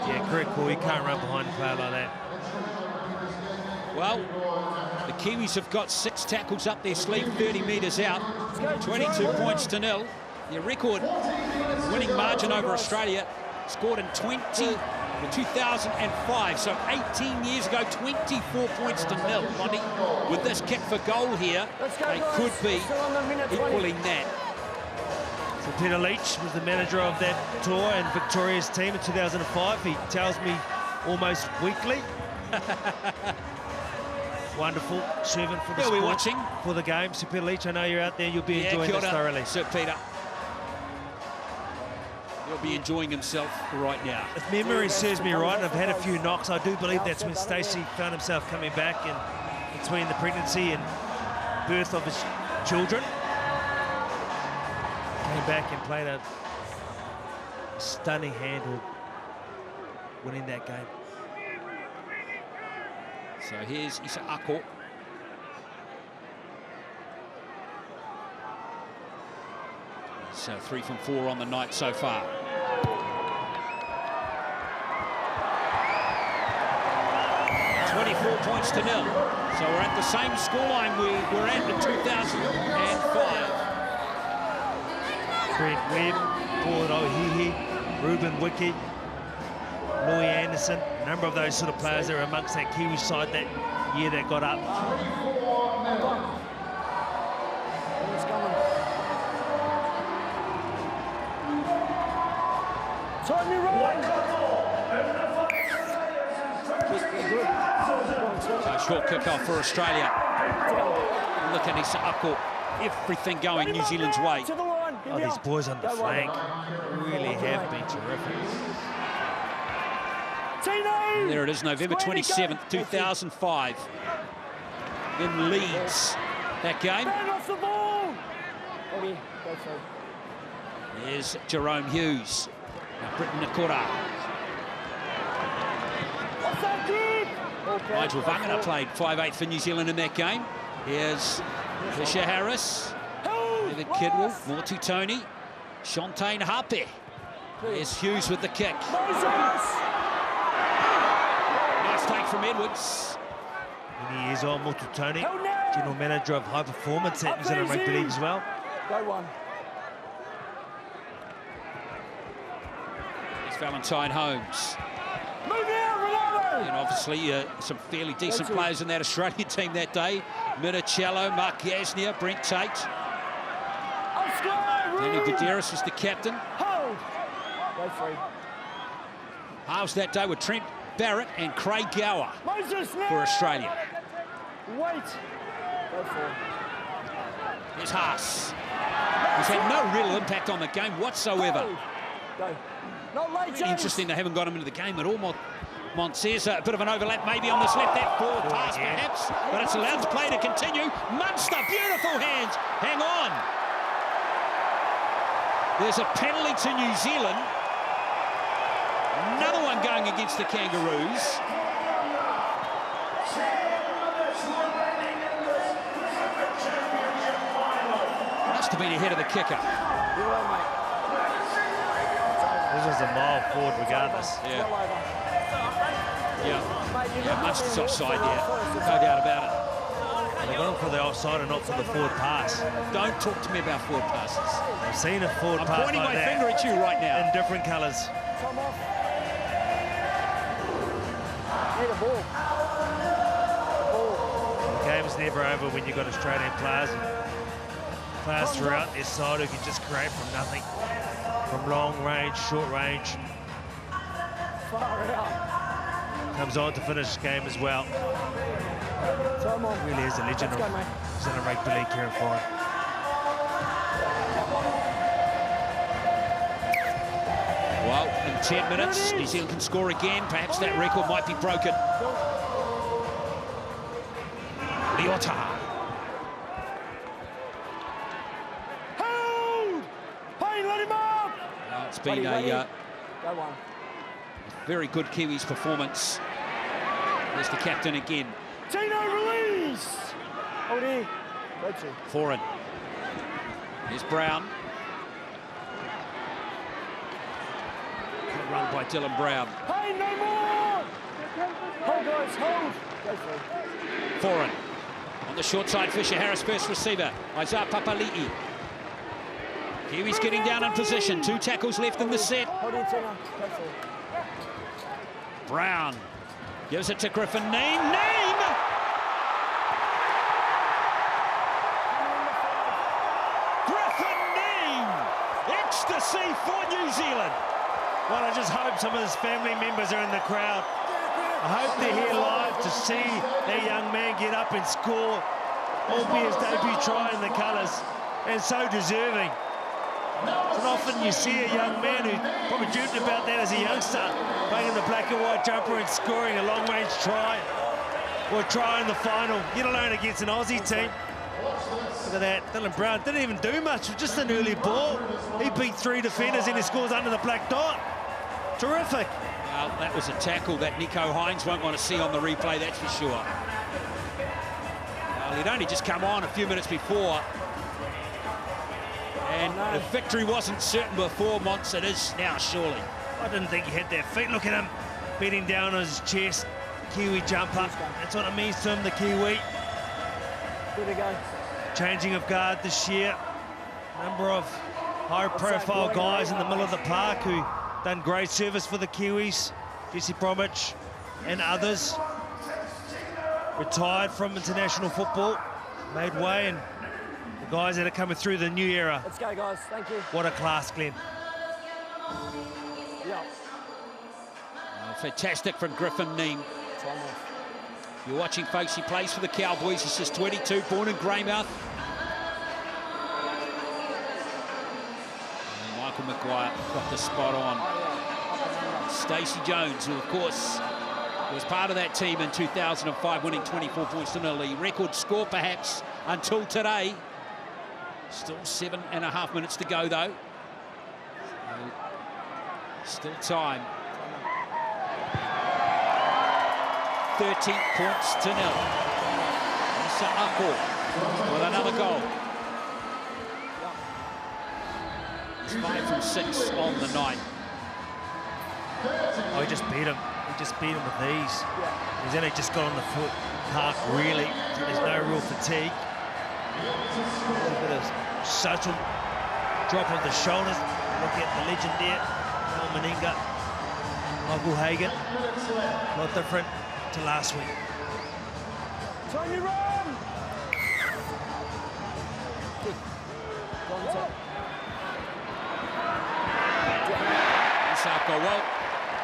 Yeah, correct call. You can't run behind a player like that. Well, the Kiwis have got 6 tackles up their sleeve, 30 metres out, 22 points to 0. Their record winning margin over Australia scored in 2005, so 18 years ago, 24 points to 0, Monty. With this kick for goal here, they could be equaling that. So Peter Leach was the manager of that tour and Victoria's team in 2005. He tells me almost weekly. Wonderful servant for the He'll be sport, watching for the game. So Peter Leach, I know you're out there. You'll be enjoying this thoroughly. Sir Peter. He'll be enjoying himself right now. If memory serves me right, and I've had a few knocks, I do believe that's when Stacey found himself coming back in between the pregnancy and birth of his children. Came back and played a stunning handle, winning that game. So here's Isa Ako. So 3 from 4 on the night so far. Points to 0. So we're at the same scoreline we were at in 2005. Brent Webb, Paul O'Hihi, Ruben Wiki, Louis Anderson, a number of those sort of players that were amongst that Kiwi side that year that got up. So short kick-off for Australia. Look at Isa Ako, everything going New Zealand's way. Oh, these boys on the flank really have been terrific. And there it is, November 27th, 2005. In Leeds, that game. There's Jerome Hughes. Now Britton Nakura. Nigel Vangana played 5/8 for New Zealand in that game. Here's Fisher Harris, David Kidwell, Morty Tony, Shantaine Hape. There's Hughes with the kick. Nice take from Edwards. Many years old, Morty Tony, general manager of high performance at New Zealand Rugby League as well. Go one. There's Valentine Holmes. And obviously some fairly decent players in that Australian team that day. Minicello, Mark Gasnier, Brent Tate. Danny Vidaris was the captain. Halves that day with Trent Barrett and Craig Gower for Australia. Here's Haas. He's had no real impact on the game whatsoever. Interesting they haven't got him into the game at all. Montez, a bit of an overlap maybe on this left, that forward pass perhaps, but it's allowed to play to continue. Munster, beautiful hands, hang on. There's a penalty to New Zealand. Another one going against the Kangaroos. Must have been ahead of the kicker. This was a mile forward regardless. Yeah, Munster's offside there, no doubt about it. They've gone for the offside and not for the forward pass. Don't talk to me about forward passes. I've seen a forward pass I'm pointing like my that finger at you right now. in different colours. The game's never over when you've got Australian players. players throughout their side who can just create from nothing. From long range, short range. Far out. Comes on to finish the game as well. Time on. Really is a legend of New Zealand Rugby League, Kieran Foran. Well, in 10 minutes, New Zealand can score again. Perhaps that record might be broken. Leota. Hold! Payne, let him up! Well, it's been Go a one. very good Kiwis performance. There's the captain again. Tino, release! Hold here. Go to. Foran. Here's Brown. Good run by Dylan Brown. Payne, no more! Hold, guys, hold. Go through. Foran. On the short side, Fisher Harris, first receiver. Isaiah Papali'i. Kiwis getting down in position. 2 tackles left in the set. Hold here, Tino. Go through. Brown gives it to Griffin Neame. Neame! Griffin Neame! Ecstasy for New Zealand. Well, I just hope some of his family members are in the crowd. I hope they're here live to see that young man get up and score, albeit his debut try in the colours, and so deserving. And often you see a young man who probably dreamt about that as a youngster, playing in the black and white jumper and scoring a long-range try, or a try in the final, let alone against an Aussie team. Look at that, Dylan Brown didn't even do much, with just an early ball. He beat 3 defenders and he scores under the black dot. Terrific. Well, that was a tackle that Nico Hines won't want to see on the replay, that's for sure. Well, he'd only just come on a few minutes before. And the victory wasn't certain before, Mons. It is now, surely. I didn't think he had that feet. Look at him beating down on his chest. Kiwi jumper. That's what it means to him, the Kiwi. Good to go. Changing of guard this year. Number of high-profile guys in the middle of the park who done great service for the Kiwis. Jesse Bromwich and others. Retired from international football. Made way, and the guys that are coming through the new era. Let's go, guys. Thank you. What a class, Glenn. Yeah. Fantastic from Griffin Neame. Time off. You're watching, folks, he plays for the Cowboys. He's just 22, born in Greymouth. And Michael Maguire got the spot on. Stacey Jones, who, of course, was part of that team in 2005, winning 24 points to 0. The record score, perhaps, until today. Still 7.5 minutes to go, though. Still time. 13 points to 0. Issa Ako with another goal. He's 5 from 6 on the night. Oh, he just beat him. He just beat him with ease. He's only just got on the foot park, really. There's no real fatigue. A bit of subtle drop of the shoulders. Look at the legend there, Al Meninga, Michael Hagan. A lot different to last week. Tony, run! Isako, well,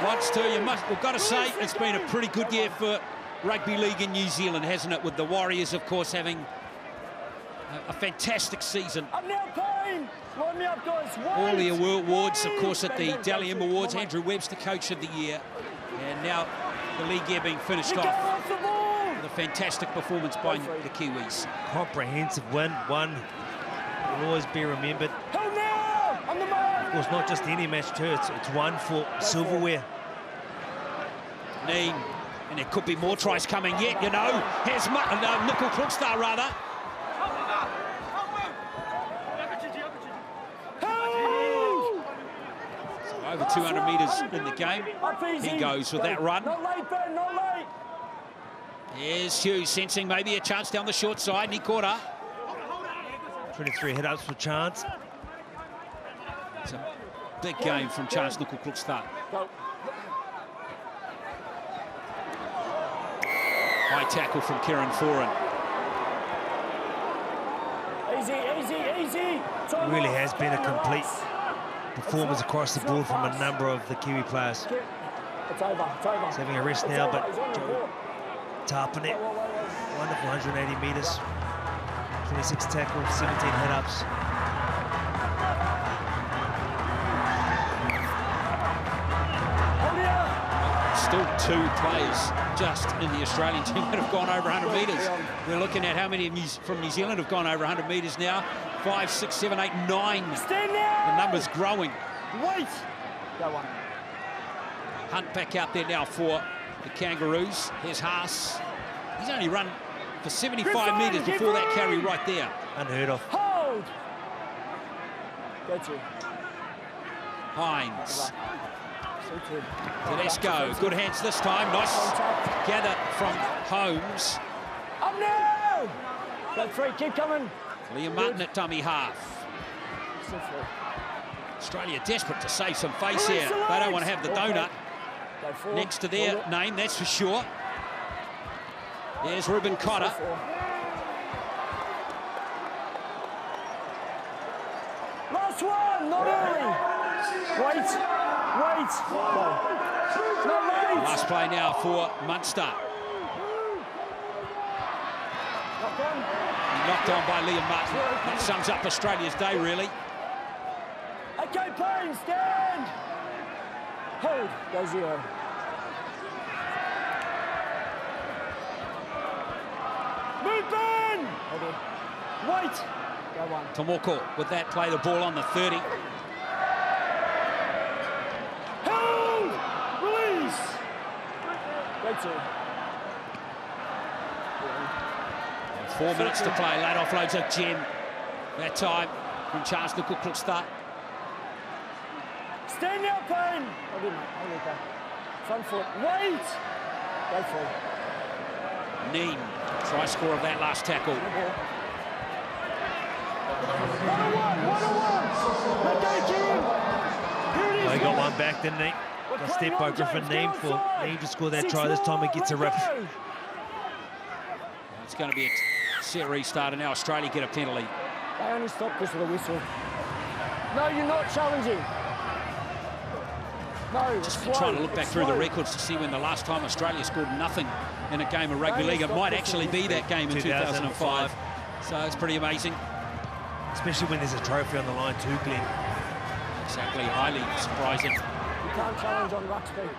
once too, we've got to say it's been a pretty good year for rugby league in New Zealand, hasn't it? With the Warriors, of course, having a fantastic season. Up now, Payne! Line me up, guys. All the awards, of course, at the Dalian Awards. Andrew Webster, Coach of the Year. And now the league year being finished off with a fantastic performance by the Kiwis. Comprehensive win, one will always be remembered. Hold now! On the mark! Of course, not just any match too, it's one for silverware. Neame, and there could be more tries coming yet, you know. Here's Nickel Krookstar, rather. So over 200 metres in the game. He goes with that run. Not late, Ben, not late. Here's Hughes sensing maybe a chance down the short side. He caught her. 23 hit-ups for Chance. It's a big game from Chance Nickel Krookstar. High tackle from Kieran Foran. Easy, easy, easy. It really has been a complete performance across the board from a number of the Kiwi players. It's over, it's over. He's having a rest now, but Joe Tarpanet, wonderful 180 metres, 26 tackles, 17 head-ups. Still 2 players just in the Australian team that have gone over 100 metres. We're looking at how many from New Zealand have gone over 100 metres now. 5, 6, 7, 8, 9. Stand down. The number's growing. Wait. Go on. Hunt back out there now for the Kangaroos. Here's Haas. He's only run for 75 metres before that carry right there. Unheard of. Hold. Go to. Hines. Tedesco, good hands this time. Nice gather from Holmes. Up now! Go free, keep coming. Liam Martin at dummy half. Australia desperate to save some face here. They don't want to have the donut next to their name, that's for sure. There's Ruben Cotter. Last one, not early. Wait. No, wait. Last play now for Munster. Knocked on by Liam Martin. That sums up Australia's day, really. Okay, Payne, stand. Hold, go 0. Move in. Wait. Go 1. Tomoko with that play the ball on the 30. Hold. Release. Go 2. 4 minutes to play. Late offloads of Jen. That time from Charles Nukukluksta. Stand now, Payne. Hold it, go. Front foot. Wait. Go full. Neem. Try score of that last tackle. 1-1. Let go, Jim. Here it is. He got one back, didn't he? A step by Griffin Neem for Neem to score that try. This time he gets a rip. It's going to be a set restart, and now Australia get a penalty. They only stopped this with a whistle. No, you're not challenging. No, Just slow, trying to look back through the slow. records to see when the last time Australia scored nothing in a game of rugby league. It might actually be that game in 2005. So it's pretty amazing. Especially when there's a trophy on the line too, Glenn. Exactly, highly surprising. You can't challenge on Rugby.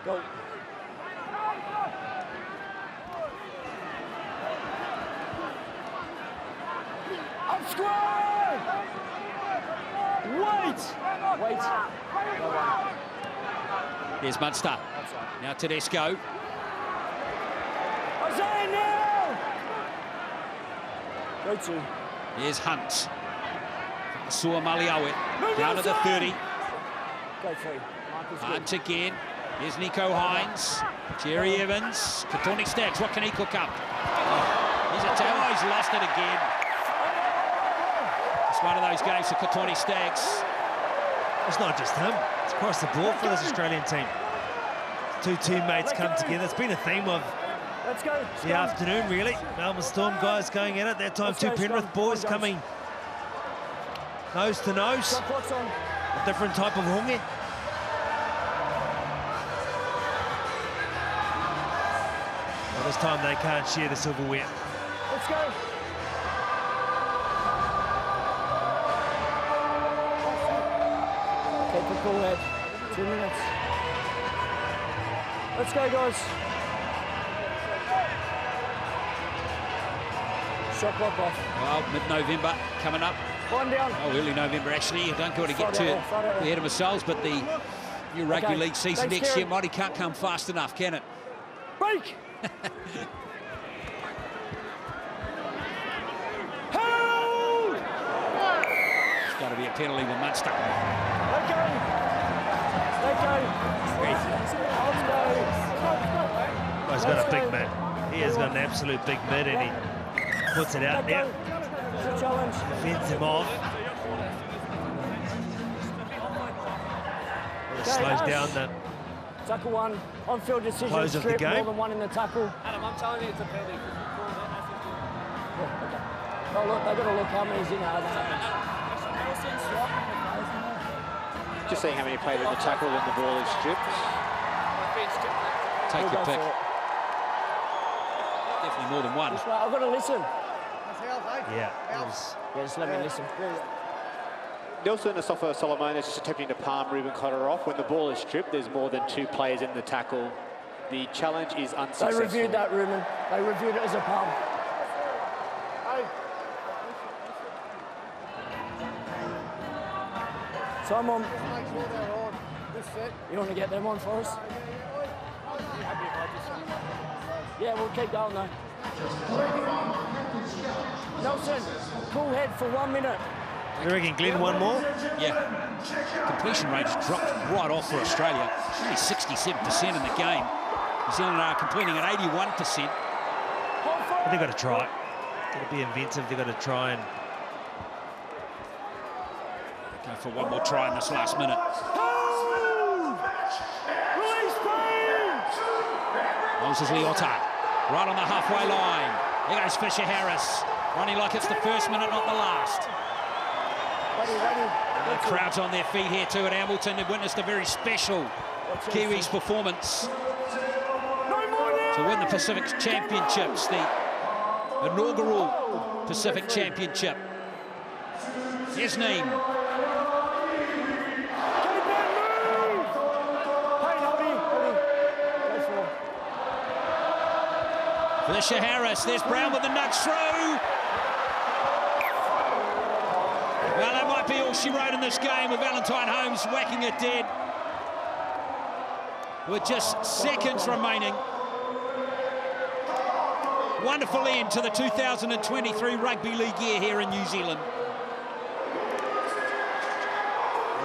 Go. Up square! Wait! Go 1. There's Munster. Now Tedesco. Isaiah now! Go 2. There's Hunt. Sua Maliawe down to the 30. Go 3. Hunt again. Here's Nico Hines. Jerry Evans. Katoni Staggs. What can he cook up? He's a tail. Oh, he's lost it again. It's one of those games for Katoni Staggs. It's not just him. It's across the board for this Australian team. 2 teammates come together. It's been a theme of Let's go. the afternoon, really. Melbourne Storm guys going at it. That time, 2 Penrith boys coming nose to nose. Clock's on. A different type of hongi. Well, this time they can't share the silverware. Let's go. Keep it cool, Ed. 2 minutes. Let's go, guys. Shot clock off. Well, mid-November coming up. 1 down. Oh, early November, actually. I don't want to get too ahead of ourselves, but the new rugby league season next year might can't come fast enough, can it? Break! Hold! It's got to be a penalty with Munster. Let go! Let go! Let's go! Well, he's got a big mid. He has got an absolute big mid, and he puts it out now. It's a challenge. Fends him off. It slows down the Tackle 1, on-field decision. close of the game. More than 1 in the tackle. Adam, I'm telling you it's a penalty. Oh, look, they've got to look how many's in there. Just seeing how many players in the tackle when the ball is stripped. Take We'll your go pick. for it. Definitely more than one. Just wait, I've got to listen. Yeah, it was. Yeah, just let me listen. Nelson Asafa Solomon is just attempting to palm Ruben Cotter off. When the ball is stripped, there's more than 2 players in the tackle. The challenge is They unsuccessful. reviewed that, Ruben. They reviewed it as a palm. Simon, you want to get them on for us? Yeah, we'll keep going though. Nelson, cool head for 1 minute. You reckon Glenn one more? Yeah. Completion rate dropped right off for Australia. Only 67% in the game. New Zealand are completing at 81%. But they've got to try. Got to be inventive. They've got to try and. Go for one more try in this last minute. Moses Leota, right on the halfway line. Here goes Fisher Harris, running like it's the first minute, not the last. And the crowd's on their feet here too at Hamilton. They've witnessed a very special Kiwis performance to win the Pacific Championships, the inaugural Pacific Championship. His name. Fisher Harris, there's Brown with the nudge through. Well, that might be all she wrote in this game with Valentine Holmes whacking it dead. With just seconds remaining. Wonderful end to the 2023 Rugby League year here in New Zealand.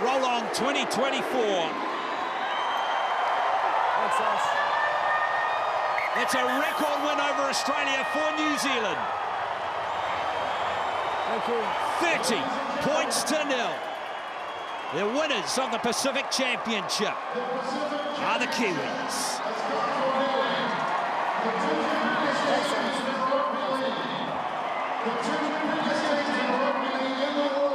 Roll on 2024. That's us. It's a record win over Australia for New Zealand. Thank you. 30 points to 0. The winners of the Pacific Championship are the Kiwis. The